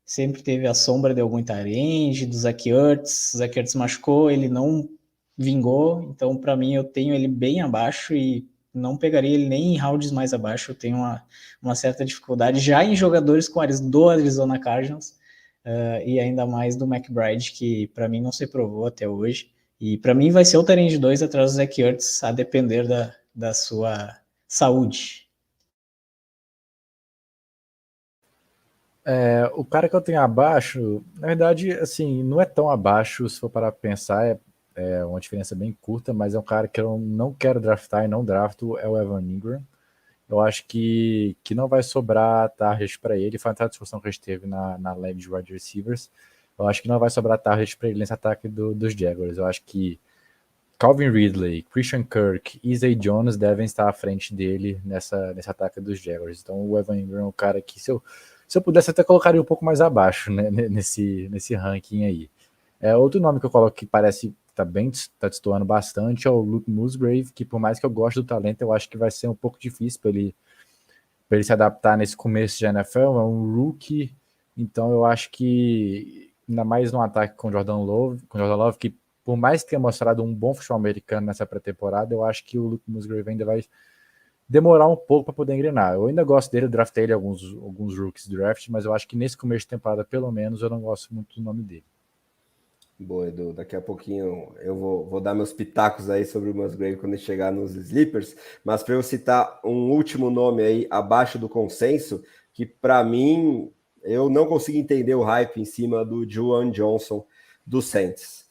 Sempre teve a sombra de algum tight end, do Zach Ertz. O Zach Ertz machucou, ele não vingou, então para mim eu tenho ele bem abaixo e não pegaria ele nem em rounds mais abaixo. Eu tenho uma certa dificuldade já em jogadores do Arizona Cardinals, e ainda mais do McBride, que para mim não se provou até hoje. E para mim vai ser o tight end 2 atrás do Zach Ertz, a depender da sua saúde. O cara que eu tenho abaixo, na verdade, assim, não é tão abaixo, se for parar para pensar, é uma diferença bem curta, mas é um cara que eu não quero draftar e não drafto, é o Evan Ingram. Eu acho que não vai sobrar target para ele. Foi uma discussão que a gente teve na live de wide receivers. Eu acho que não vai sobrar target para ele nesse ataque dos Jaguars. Eu acho que Calvin Ridley, Christian Kirk e Zay Jones devem estar à frente dele nesse ataque dos Jaguars. Então o Evan Ingram é um cara que, se eu pudesse, até colocaria um pouco mais abaixo, né, nesse ranking aí. Outro nome que eu coloco que parece tá destoando bastante é o Luke Musgrave, que por mais que eu goste do talento, eu acho que vai ser um pouco difícil para ele para ele se adaptar nesse começo de NFL, é um rookie, então eu acho que, ainda mais no ataque com Jordan Love, que por mais que tenha mostrado um bom futebol americano nessa pré-temporada, eu acho que o Luke Musgrave ainda vai demorar um pouco para poder engrenar. Eu ainda gosto dele, eu draftei ele alguns rookies draft, mas eu acho que nesse começo de temporada, pelo menos, eu não gosto muito do nome dele. Boa, Edu. Daqui a pouquinho eu vou dar meus pitacos aí sobre o Musgrave quando chegar nos sleepers, mas para eu citar um último nome aí abaixo do consenso, que para mim eu não consigo entender o hype em cima do Juwan Johnson do Saints.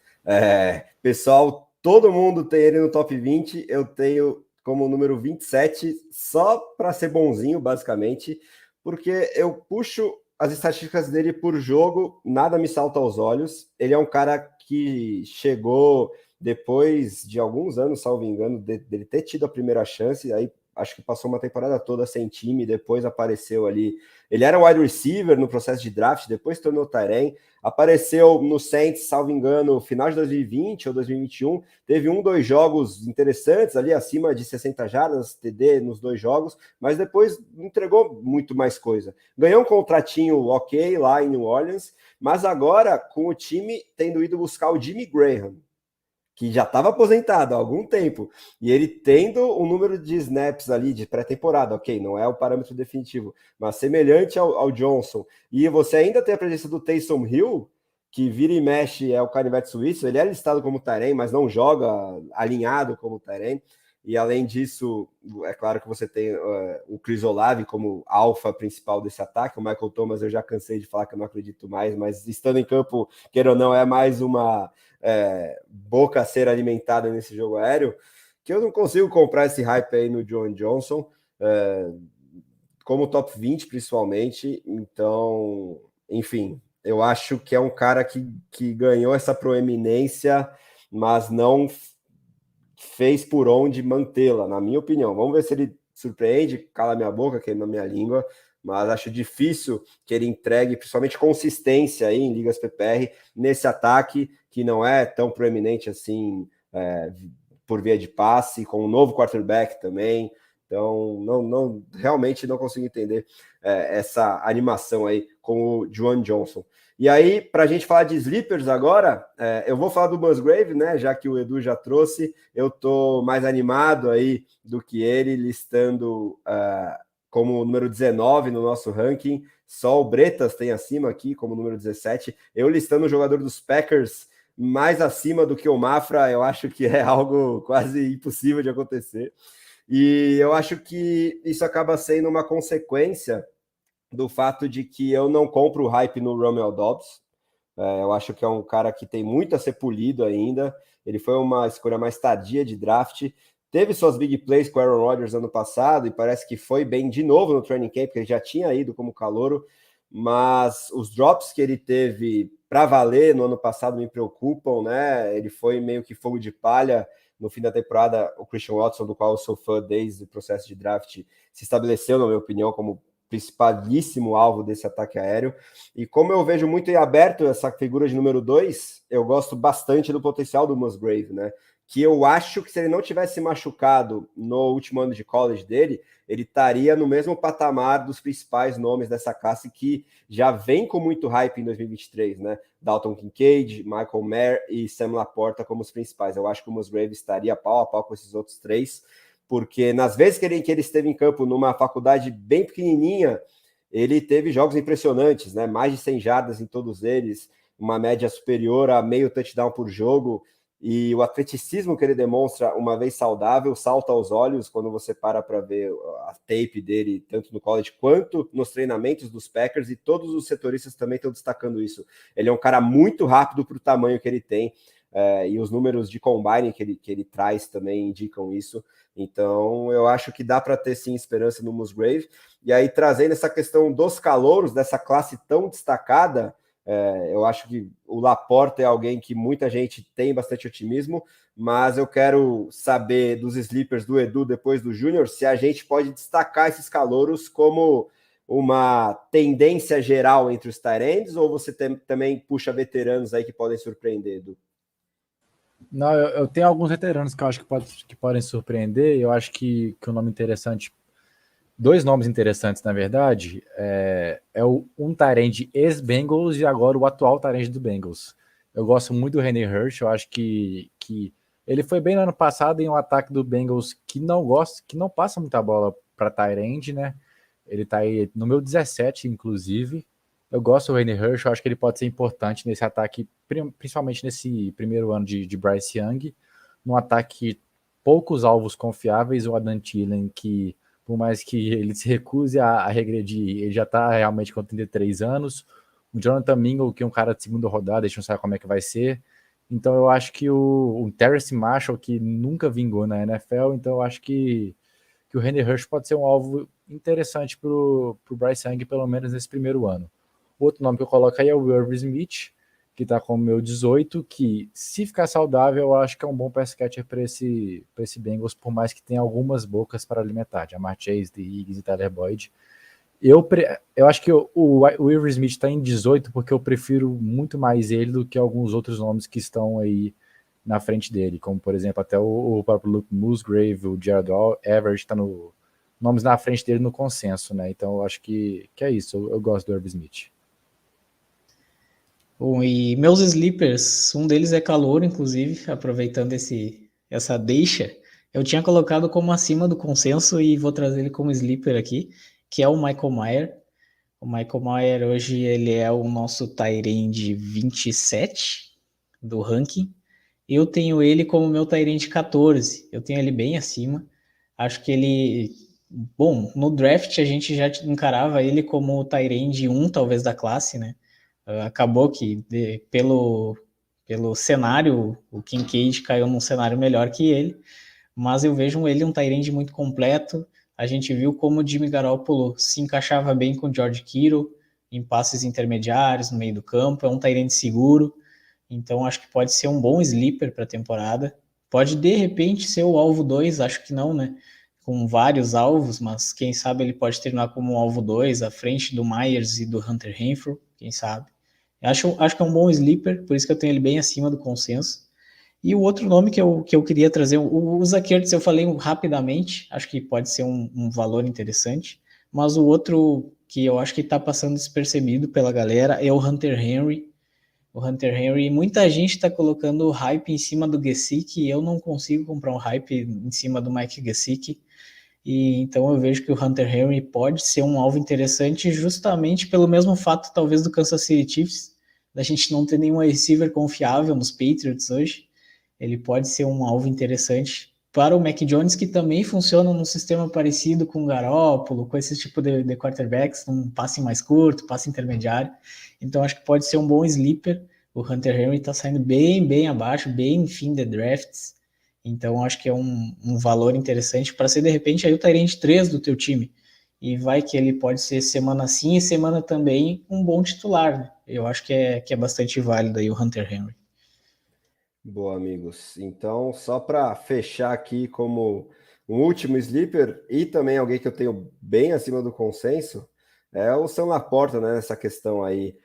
Pessoal, todo mundo tem ele no top 20, eu tenho como número 27, só para ser bonzinho, basicamente, porque eu puxo as estatísticas dele por jogo, nada me salta aos olhos. Ele é um cara que chegou depois de alguns anos, salvo engano, dele ter tido a primeira chance, aí acho que passou uma temporada toda sem time, depois apareceu ali. Ele era wide receiver no processo de draft, depois tornou tight end, apareceu no Saints, salvo engano, final de 2020 ou 2021, teve 2 jogos interessantes ali, acima de 60 jardas, TD nos 2 jogos, mas depois não entregou muito mais coisa. Ganhou um contratinho ok lá em New Orleans, mas agora, com o time tendo ido buscar o Jimmy Graham, que já estava aposentado há algum tempo, e ele tendo um número de snaps ali de pré-temporada, ok, não é o parâmetro definitivo, mas semelhante ao Johnson, e você ainda tem a presença do Taysom Hill, que vira e mexe é o canivete suíço, ele é listado como tight end, mas não joga alinhado como tight end, e além disso, é claro que você tem o Chris Olave como alfa principal desse ataque, o Michael Thomas eu já cansei de falar que eu não acredito mais, mas estando em campo, queira ou não, é mais uma boca a ser alimentada nesse jogo aéreo, que eu não consigo comprar esse hype aí no Juwan Johnson, como top 20 principalmente, então, enfim, eu acho que é um cara que ganhou essa proeminência, mas não fez por onde mantê-la, na minha opinião. Vamos ver se ele surpreende, cala minha boca, queima minha língua, mas acho difícil que ele entregue, principalmente consistência aí em ligas PPR, nesse ataque, que não é tão proeminente assim por via de passe, com um novo quarterback também. Então, realmente não consigo entender essa animação aí com o Juwan Johnson. E aí, para a gente falar de sleepers agora, eu vou falar do Musgrave, né? Já que o Edu já trouxe, eu tô mais animado aí do que ele, listando como número 19 no nosso ranking. Só o Bretas tem acima aqui como número 17. Eu listando o jogador dos Packers mais acima do que o Mafra, eu acho que é algo quase impossível de acontecer. E eu acho que isso acaba sendo uma consequência do fato de que eu não compro o hype no Romeo Doubs. Eu acho que é um cara que tem muito a ser polido ainda. Ele foi uma escolha mais tardia de draft. Teve suas big plays com o Aaron Rodgers ano passado e parece que foi bem de novo no training camp, porque ele já tinha ido como calouro, mas os drops que ele teve para valer no ano passado me preocupam, né? Ele foi meio que fogo de palha no fim da temporada. O Christian Watson, do qual eu sou fã desde o processo de draft, se estabeleceu, na minha opinião, como principalíssimo alvo desse ataque aéreo. E como eu vejo muito em aberto essa figura de número 2, eu gosto bastante do potencial do Musgrave, né? Que eu acho que se ele não tivesse machucado no último ano de college dele, ele estaria no mesmo patamar dos principais nomes dessa classe que já vem com muito hype em 2023, né? Dalton Kincaid, Michael Mayer e Sam Laporta como os principais. Eu acho que o Musgrave estaria pau a pau com esses outros 3, porque nas vezes que ele esteve em campo numa faculdade bem pequenininha, ele teve jogos impressionantes, né? Mais de 100 jardas em todos eles, uma média superior a meio touchdown por jogo, e o atleticismo que ele demonstra uma vez saudável salta aos olhos quando você para ver a tape dele, tanto no college quanto nos treinamentos dos Packers, e todos os setoristas também estão destacando isso. Ele é um cara muito rápido para o tamanho que ele tem, e os números de combine que ele traz também indicam isso. Então, eu acho que dá para ter, sim, esperança no Musgrave. E aí, trazendo essa questão dos calouros, dessa classe tão destacada, eu acho que o Laporta é alguém que muita gente tem bastante otimismo, mas eu quero saber dos sleepers do Edu, depois do Júnior, se a gente pode destacar esses calouros como uma tendência geral entre os tight ends, ou você também puxa veteranos aí que podem surpreender, Edu? Não, eu tenho alguns veteranos que eu acho que podem surpreender. Eu acho que um nome interessante dois nomes interessantes, na verdade, um tight end ex-Bengals e agora o atual tight end do Bengals. Eu gosto muito do Hayden Hurst, eu acho que ele foi bem no ano passado em um ataque do Bengals que não passa muita bola para tight end, né? Ele tá aí no meu 17, inclusive. Eu gosto do Hayden Hurst, eu acho que ele pode ser importante nesse ataque, principalmente nesse primeiro ano de Bryce Young, num ataque poucos alvos confiáveis, o Adam Thielen, que por mais que ele se recuse a regredir, ele já está realmente com 33 anos. O Jonathan Mingo, que é um cara de segunda rodada, a gente não sabe como é que vai ser. Então eu acho que o Terrace Marshall, que nunca vingou na NFL, então eu acho que o Hayden Hurst pode ser um alvo interessante para o Bryce Young, pelo menos nesse primeiro ano. Outro nome que eu coloco aí é o Irv Smith, que está com o meu 18, que se ficar saudável, eu acho que é um bom pass catcher para esse Bengals, por mais que tenha algumas bocas para alimentar, Ja'Marr Chase, Dee Higgins e Tyler Boyd. Eu acho que o Irv Smith está em 18 porque eu prefiro muito mais ele do que alguns outros nomes que estão aí na frente dele, como por exemplo até o próprio Luke Musgrave, o Jared Everett, está nomes na frente dele no consenso, né? Então eu acho que é isso, eu gosto do Irv Smith. Bom, e meus sleepers, um deles é calouro, inclusive, aproveitando essa deixa, eu tinha colocado como acima do consenso e vou trazer ele como sleeper aqui, que é o Michael Mayer. O Michael Mayer hoje ele é o nosso tight end 27 do ranking. Eu tenho ele como meu tight end 14. Eu tenho ele bem acima. Acho que ele... Bom, no draft a gente já encarava ele como o tight end 1, talvez, da classe, né? Acabou que, pelo cenário, o Kincaid caiu num cenário melhor que ele, mas eu vejo ele um tight end muito completo. A gente viu como o Jimmy Garoppolo se encaixava bem com o George Kittle em passes intermediários, no meio do campo, é um tight end seguro, então acho que pode ser um bom sleeper para a temporada. Pode, de repente, ser o alvo 2, acho que não, né? Com vários alvos, mas quem sabe ele pode terminar como um alvo 2, à frente do Myers e do Hunter Renfrow, quem sabe. Acho que é um bom sleeper, por isso que eu tenho ele bem acima do consenso. E o outro nome que eu queria trazer, o Zach Ertz eu falei rapidamente, acho que pode ser um valor interessante, mas o outro que eu acho que está passando despercebido pela galera é o Hunter Henry. O Hunter Henry, muita gente está colocando hype em cima do Gesicki, e eu não consigo comprar um hype em cima do Mike Gesicki, e então eu vejo que o Hunter Henry pode ser um alvo interessante justamente pelo mesmo fato, talvez, do Kansas City Chiefs, da gente não ter nenhum receiver confiável nos Patriots hoje. Ele pode ser um alvo interessante para o Mac Jones, que também funciona num sistema parecido com o Garoppolo, com esse tipo de quarterbacks, um passe mais curto, passe intermediário. Então acho que pode ser um bom sleeper. O Hunter Henry está saindo bem abaixo, bem em fim de drafts. Então acho que é um valor interessante para ser, de repente, aí o tight end 3 do teu time. E vai que ele pode ser semana sim e semana também um bom titular, né? Eu acho que é bastante válido aí o Hunter Henry. Boa, amigos. Então, só para fechar aqui como um último sleeper e também alguém que eu tenho bem acima do consenso, é o Sam Laporta, né? Nessa questão aí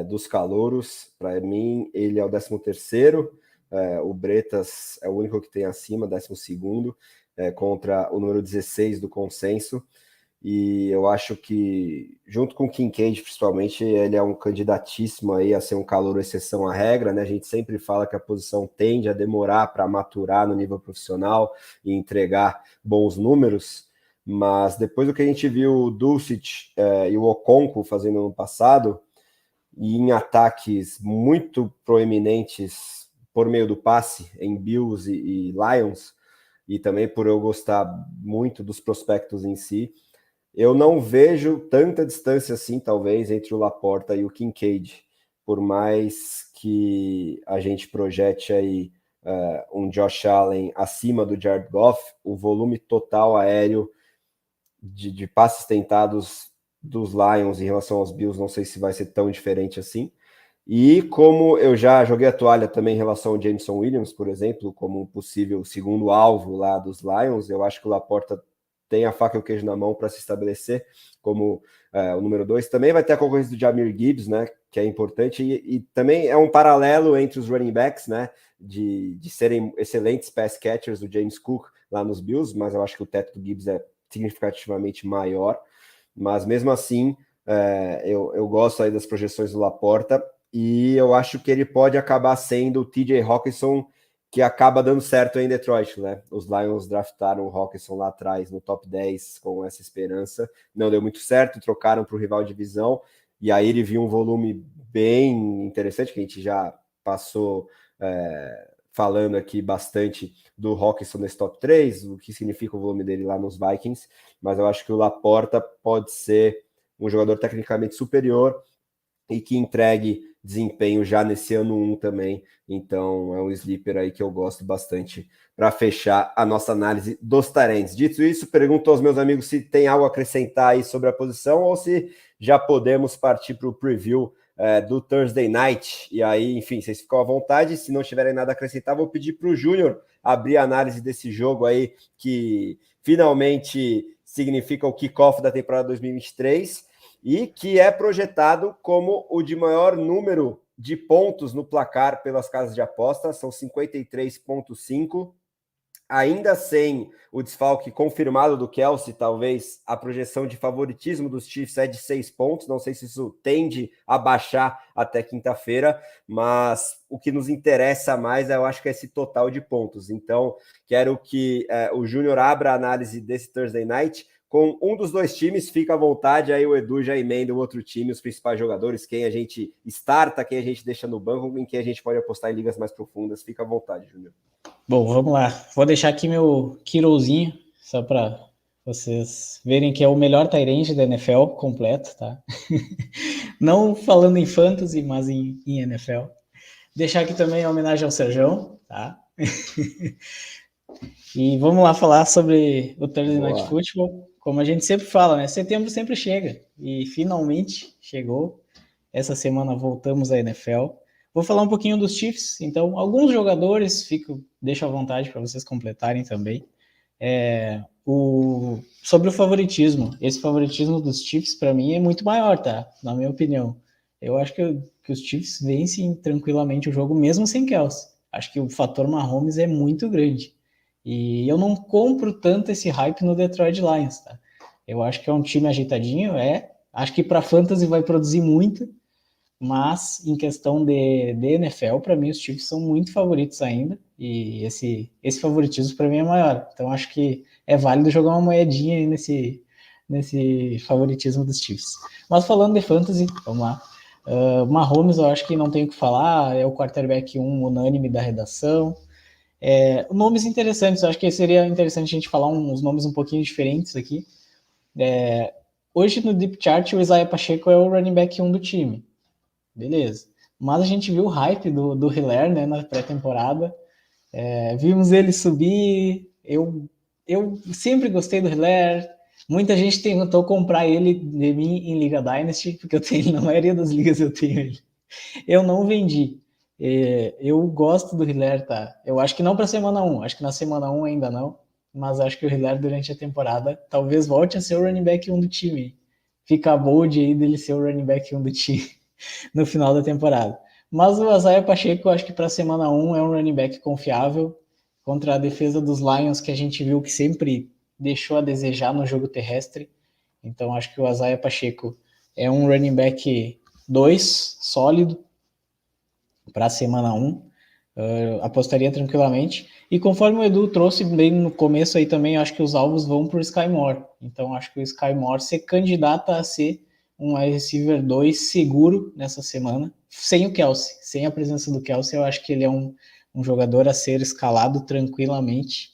dos calouros. Para mim, ele é o 13º. O Bretas é o único que tem acima, 12º, contra o número 16 do consenso. E eu acho que, junto com o Kincaid, principalmente, ele é um candidatíssimo aí a ser um calouro exceção à regra, né? A gente sempre fala que a posição tende a demorar para maturar no nível profissional e entregar bons números, mas depois do que a gente viu o Dulcich e o Okonkwo fazendo no passado, e em ataques muito proeminentes por meio do passe, em Bills e Lions, e também por eu gostar muito dos prospectos em si, eu não vejo tanta distância assim, talvez, entre o Laporta e o Kincaid, por mais que a gente projete aí um Josh Allen acima do Jared Goff, o volume total aéreo de passes tentados dos Lions em relação aos Bills, não sei se vai ser tão diferente assim. E como eu já joguei a toalha também em relação ao Jameson Williams, por exemplo, como um possível segundo alvo lá dos Lions, eu acho que o Laporta tem a faca e o queijo na mão para se estabelecer como o número 2. Também vai ter a concorrência do Jahmyr Gibbs, né, que é importante, e também é um paralelo entre os running backs, né, de serem excelentes pass catchers do James Cook lá nos Bills, mas eu acho que o teto do Gibbs significativamente maior, mas mesmo assim, eu gosto aí das projeções do Laporta, e eu acho que ele pode acabar sendo o TJ Hockenson, que acaba dando certo aí em Detroit, né? Os Lions draftaram o Hockenson lá atrás, no top 10, com essa esperança. Não deu muito certo, trocaram para o rival de divisão, e aí ele viu um volume bem interessante, que a gente já passou falando aqui bastante do Hockenson nesse top 3, o que significa o volume dele lá nos Vikings, mas eu acho que o Laporta pode ser um jogador tecnicamente superior e que entregue desempenho já nesse ano 1 também. Então é um sleeper aí que eu gosto bastante para fechar a nossa análise dos tarentes. Dito isso, pergunto aos meus amigos se tem algo a acrescentar aí sobre a posição ou se já podemos partir para o preview do Thursday Night. E aí, enfim, vocês ficam à vontade. Se não tiverem nada a acrescentar, vou pedir para o Júnior abrir a análise desse jogo aí que finalmente significa o kickoff da temporada 2023 e que é projetado como o de maior número de pontos no placar pelas casas de aposta, são 53,5, ainda sem o desfalque confirmado do Kelce. Talvez a projeção de favoritismo dos Chiefs é de 6 pontos, não sei se isso tende a baixar até quinta-feira, mas o que nos interessa mais, eu acho que é esse total de pontos. Então, quero que o Júnior abra a análise desse Thursday Night com um dos dois times. Fica à vontade, aí o Edu já emenda o outro time, os principais jogadores, quem a gente starta, quem a gente deixa no banco, em quem a gente pode apostar em ligas mais profundas. Fica à vontade, Júnior. Bom, vamos lá. Vou deixar aqui meu Kirouzinho, só para vocês verem que é o melhor tight end da NFL completo, tá? Não falando em fantasy, mas em NFL. Deixar aqui também a homenagem ao Serjão, tá? E vamos lá falar sobre o Thursday Night Football. Como a gente sempre fala, né? Setembro sempre chega. E finalmente chegou. Essa semana voltamos à NFL. Vou falar um pouquinho dos Chiefs. Então, alguns jogadores, deixo à vontade para vocês completarem também. Sobre o favoritismo. Esse favoritismo dos Chiefs, para mim, é muito maior, tá? Na minha opinião. Eu acho que os Chiefs vencem tranquilamente o jogo, mesmo sem Kelce. Acho que o fator Mahomes é muito grande. E eu não compro tanto esse hype no Detroit Lions, tá? Eu acho que é um time ajeitadinho, acho que para fantasy vai produzir muito, mas em questão de NFL, para mim os Chiefs são muito favoritos ainda, e esse favoritismo para mim é maior. Então acho que é válido jogar uma moedinha aí nesse favoritismo dos Chiefs. Mas falando de fantasy, vamos lá. Mahomes, eu acho que não tenho o que falar, é o quarterback 1 unânime da redação. Nomes interessantes, eu acho que seria interessante a gente falar uns nomes um pouquinho diferentes aqui. Hoje no Deep Chart, o Isaiah Pacheco é o running back 1 do time. Beleza. Mas a gente viu o hype do Hilaire, né, na pré-temporada. Vimos ele subir. Eu sempre gostei do Hilaire. Muita gente tentou comprar ele de mim em Liga Dynasty, porque eu tenho, na maioria das ligas eu tenho ele. Eu não vendi. Eu gosto do Hilaire, tá? Eu acho que não para semana 1, acho que na semana 1 ainda não, mas acho que o Hilaire durante a temporada talvez volte a ser o running back 1 do time. Fica bold aí dele ser o running back 1 do time no final da temporada. Mas o Isaiah Pacheco, eu acho que para semana 1 é um running back confiável contra a defesa dos Lions, que a gente viu que sempre deixou a desejar no jogo terrestre. Então acho que o Isaiah Pacheco é um running back 2 sólido para a semana 1, apostaria tranquilamente. E conforme o Edu trouxe bem no começo aí também, acho que os alvos vão para o Sky Moore. Então acho que o Sky Moore se candidata a ser um wide receiver 2 seguro nessa semana, sem o Kelce. Sem a presença do Kelce, eu acho que ele é um jogador a ser escalado tranquilamente.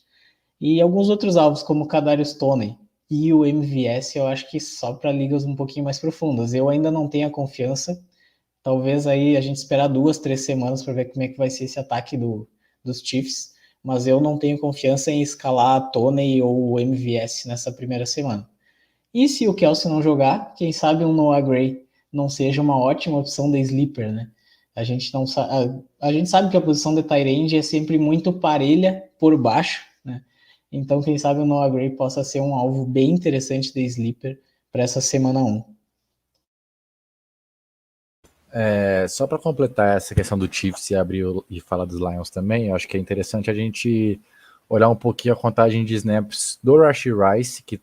E alguns outros alvos, como o Kadarius Toney e o MVS, eu acho que só para ligas um pouquinho mais profundas. Eu ainda não tenho a confiança. Talvez aí a gente esperar 2, 3 semanas para ver como é que vai ser esse ataque dos Chiefs, mas eu não tenho confiança em escalar a Toney ou o MVS nessa primeira semana. E se o Kelce não jogar, quem sabe um Noah Gray não seja uma ótima opção de sleeper, né? A gente sabe que a posição de tight end é sempre muito parelha por baixo, né? Então quem sabe o Noah Gray possa ser um alvo bem interessante de sleeper para essa semana 1. Só para completar essa questão do Chiefs e abrir e falar dos Lions também, eu acho que é interessante a gente olhar um pouquinho a contagem de snaps do Rashee Rice, que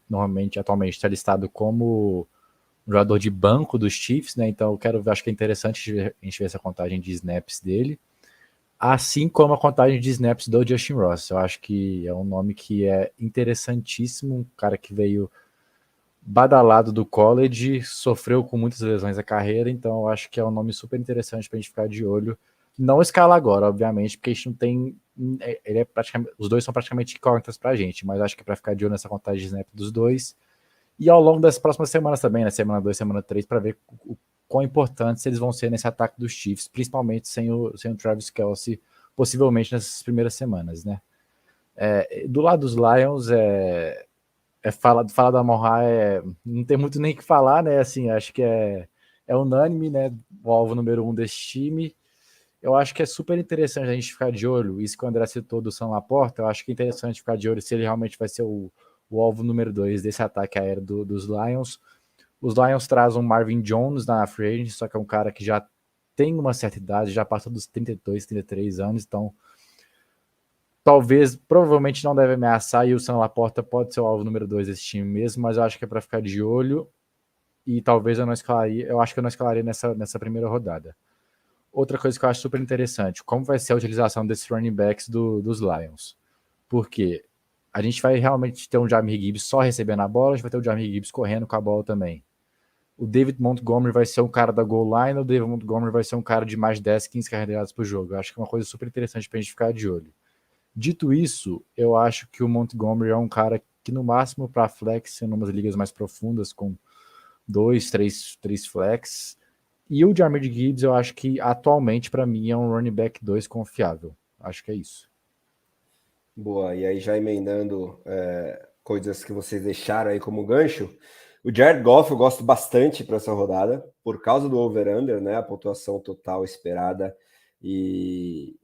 atualmente está listado como jogador de banco dos Chiefs, né? Então eu quero ver, acho que é interessante a gente ver essa contagem de snaps dele, assim como a contagem de snaps do Justin Ross. Eu acho que é um nome que é interessantíssimo, um cara que veio badalado do college, sofreu com muitas lesões a carreira, então eu acho que é um nome super interessante para a gente ficar de olho. Não escala agora, obviamente, porque a gente não tem. Ele é praticamente, os dois são praticamente incógnitas para a gente, mas acho que para ficar de olho nessa contagem de snap dos dois. E ao longo das próximas semanas também, né? Semana 2, semana 3, para ver o quão importantes eles vão ser nesse ataque dos Chiefs, principalmente sem o Travis Kelce, possivelmente nessas primeiras semanas, né? Do lado dos Lions, fala da Amon-Ra, não tem muito nem o que falar, né? Assim, acho que é unânime, né? O alvo número 1 desse time. Eu acho que é super interessante a gente ficar de olho. Isso que o André citou do Sam Laporta, eu acho que é interessante ficar de olho se ele realmente vai ser o alvo número 2 desse ataque aéreo dos Lions. Os Lions trazem um Marvin Jones na free agency, só que é um cara que já tem uma certa idade, já passou dos 32, 33 anos, então provavelmente não deve ameaçar, e o Sam Laporta pode ser o alvo número 2 desse time mesmo, mas eu acho que é para ficar de olho, e talvez eu acho que eu não escalaria nessa primeira rodada. Outra coisa que eu acho super interessante, como vai ser a utilização desses running backs dos Lions. Porque a gente vai realmente ter um Jahmyr Gibbs só recebendo a bola, a gente vai ter o Jahmyr Gibbs correndo com a bola também. O David Montgomery vai ser um cara da goal line, o David Montgomery vai ser um cara de mais 10, 15 carregadas por jogo. Eu acho que é uma coisa super interessante pra gente ficar de olho. Dito isso, eu acho que o Montgomery é um cara que no máximo para flex, em umas ligas mais profundas, com 2, 3 flex. E o Jahmyr Gibbs, eu acho que atualmente, para mim, é um running back 2 confiável. Acho que é isso. Boa, e aí já emendando coisas que vocês deixaram aí como gancho, o Jared Goff eu gosto bastante para essa rodada, por causa do over-under, né, a pontuação total esperada, e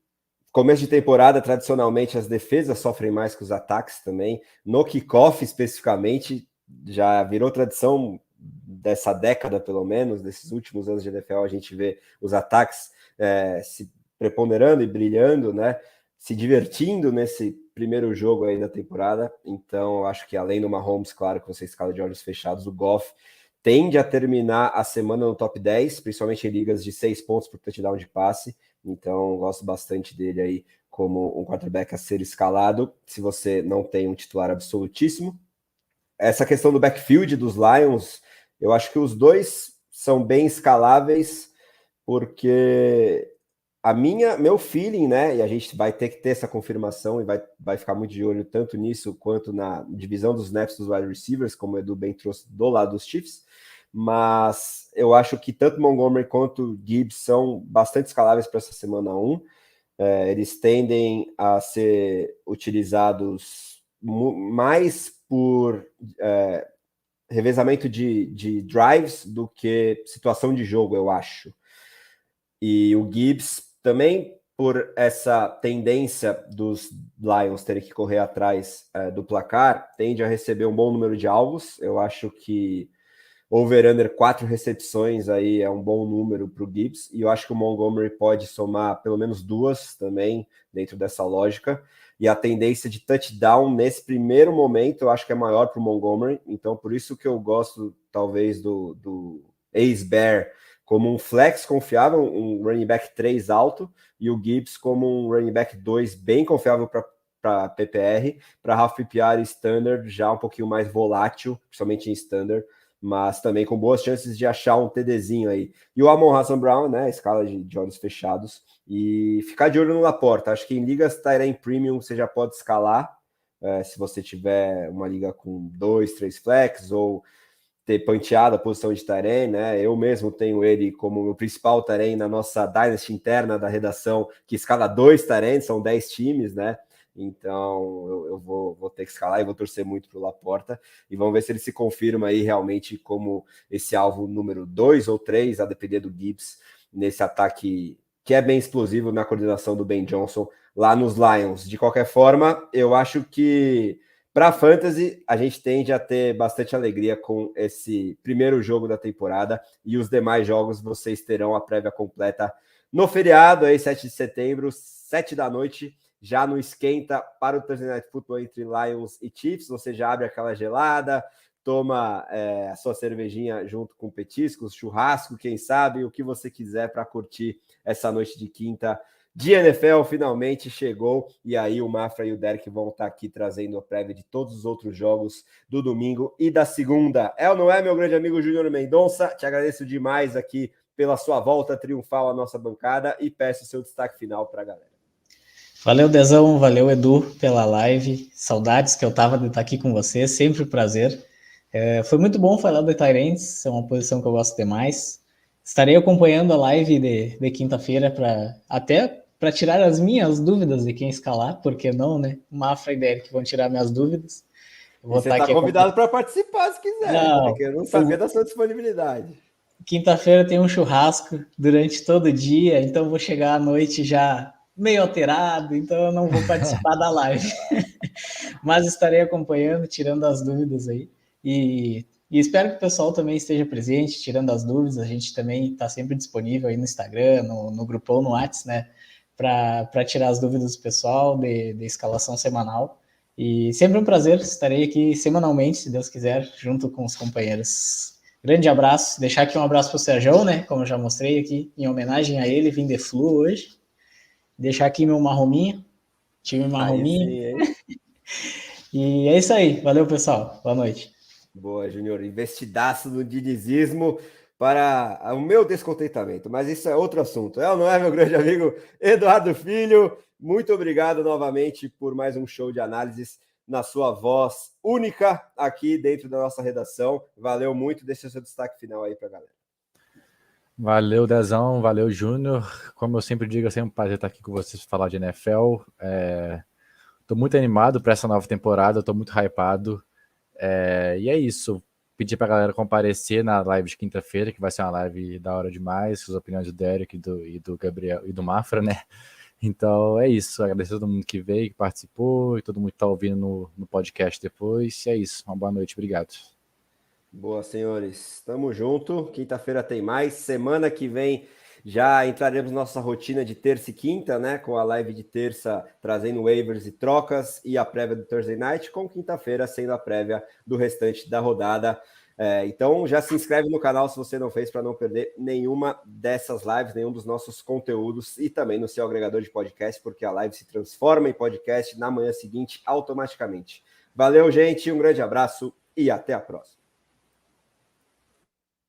começo de temporada, tradicionalmente, as defesas sofrem mais que os ataques também, no kickoff especificamente, já virou tradição dessa década, pelo menos, desses últimos anos de NFL, a gente vê os ataques se preponderando e brilhando, né, se divertindo nesse primeiro jogo aí da temporada. Então, acho que além do Mahomes, claro que você escala de olhos fechados, o Goff tende a terminar a semana no top 10, principalmente em ligas de 6 pontos por touchdown de passe. Então, gosto bastante dele aí como um quarterback a ser escalado, se você não tem um titular absolutíssimo. Essa questão do backfield dos Lions, eu acho que os dois são bem escaláveis, porque meu feeling, né, e a gente vai ter que ter essa confirmação e vai ficar muito de olho tanto nisso quanto na divisão dos snaps dos wide receivers, como o Edu bem trouxe do lado dos Chiefs, mas eu acho que tanto Montgomery quanto Gibbs são bastante escaláveis para essa semana 1. Eles tendem a ser utilizados mais por revezamento de drives do que situação de jogo, eu acho. E o Gibbs também, por essa tendência dos Lions terem que correr atrás do placar, tende a receber um bom número de alvos. Eu acho que over-under 4 recepções aí é um bom número para o Gibbs, e eu acho que o Montgomery pode somar pelo menos 2 também dentro dessa lógica, e a tendência de touchdown nesse primeiro momento eu acho que é maior para o Montgomery, então por isso que eu gosto talvez do Ace-Bear como um flex confiável, um running back 3 alto, e o Gibbs como um running back 2 bem confiável para PPR, para half PPR e standard já um pouquinho mais volátil, principalmente em standard, mas também com boas chances de achar um TDzinho aí. E o Amon-Ra St. Brown, né, escala de olhos fechados, e ficar de olho no Laporta. Acho que em ligas Tyrant Premium você já pode escalar, se você tiver uma liga com 2, 3 flex, ou ter panteado a posição de Tyrant, né? Eu mesmo tenho ele como meu principal Tyrant na nossa Dynasty interna da redação, que escala 2 Tyrants, são 10 times, né? Então eu vou ter que escalar e vou torcer muito para o Laporta, e vamos ver se ele se confirma aí realmente como esse alvo número 2 ou 3, a depender do Gibbs, nesse ataque que é bem explosivo na coordenação do Ben Johnson lá nos Lions. De qualquer forma, eu acho que para Fantasy, a gente tende a ter bastante alegria com esse primeiro jogo da temporada, e os demais jogos vocês terão a prévia completa no feriado, aí 7 de setembro, 7 da noite, já no esquenta para o Thursday Night Football entre Lions e Chiefs. Você já abre aquela gelada, toma a sua cervejinha junto com petiscos, churrasco, quem sabe, o que você quiser para curtir essa noite de quinta de NFL. Finalmente chegou, e aí o Mafra e o Derek vão estar aqui trazendo a prévia de todos os outros jogos do domingo e da segunda. É ou não é, meu grande amigo Júnior Mendonça? Te agradeço demais aqui pela sua volta triunfal à nossa bancada e peço o seu destaque final para a galera. Valeu, Dezão, valeu, Edu, pela live. Saudades que eu tava de estar aqui com você, sempre um prazer. Foi muito bom falar do Tyrants, é uma posição que eu gosto demais. Estarei acompanhando a live de quinta-feira até para tirar as minhas dúvidas de quem escalar, porque não, né? O Mafra e Derek vão tirar minhas dúvidas. Você está convidado para participar se quiser. Não, eu não sabia da sua disponibilidade. Quinta-feira tem um churrasco durante todo o dia, então vou chegar à noite já meio alterado, então eu não vou participar da live. Mas estarei acompanhando, tirando as dúvidas aí. E espero que o pessoal também esteja presente, tirando as dúvidas. A gente também está sempre disponível aí no Instagram, no grupão, no WhatsApp, né? Para tirar as dúvidas do pessoal de escalação semanal. E sempre um prazer, estarei aqui semanalmente, se Deus quiser, junto com os companheiros. Grande abraço, deixar aqui um abraço para o Sérgio, né? Como eu já mostrei aqui, em homenagem a ele, vim de Flu hoje. Deixar aqui meu marrominho, time marrominho. E é isso aí, valeu pessoal, boa noite. Boa, Júnior, investidaço no didizismo para o meu descontentamento, mas isso é outro assunto. É ou não é, meu grande amigo Eduardo Filho? Muito obrigado novamente por mais um show de análises na sua voz única aqui dentro da nossa redação. Valeu muito, deixa o seu destaque final aí para a galera. Valeu, Dezão, valeu, Júnior. Como eu sempre digo, é sempre um prazer estar aqui com vocês para falar de NFL. Estou muito animado para essa nova temporada, estou muito hypado. E é isso. Pedir para a galera comparecer na live de quinta-feira, que vai ser uma live da hora demais, com as opiniões do Derek e do Gabriel e do Mafra, né? Então é isso. Agradecer a todo mundo que veio, que participou, e todo mundo que está ouvindo no podcast depois. E é isso. Uma boa noite. Obrigado. Boa, senhores. Tamo junto. Quinta-feira tem mais. Semana que vem já entraremos na nossa rotina de terça e quinta, né? Com a live de terça trazendo waivers e trocas e a prévia do Thursday Night, com quinta-feira sendo a prévia do restante da rodada. Então já se inscreve no canal se você não fez para não perder nenhuma dessas lives, nenhum dos nossos conteúdos e também no seu agregador de podcast, porque a live se transforma em podcast na manhã seguinte automaticamente. Valeu, gente. Um grande abraço e até a próxima.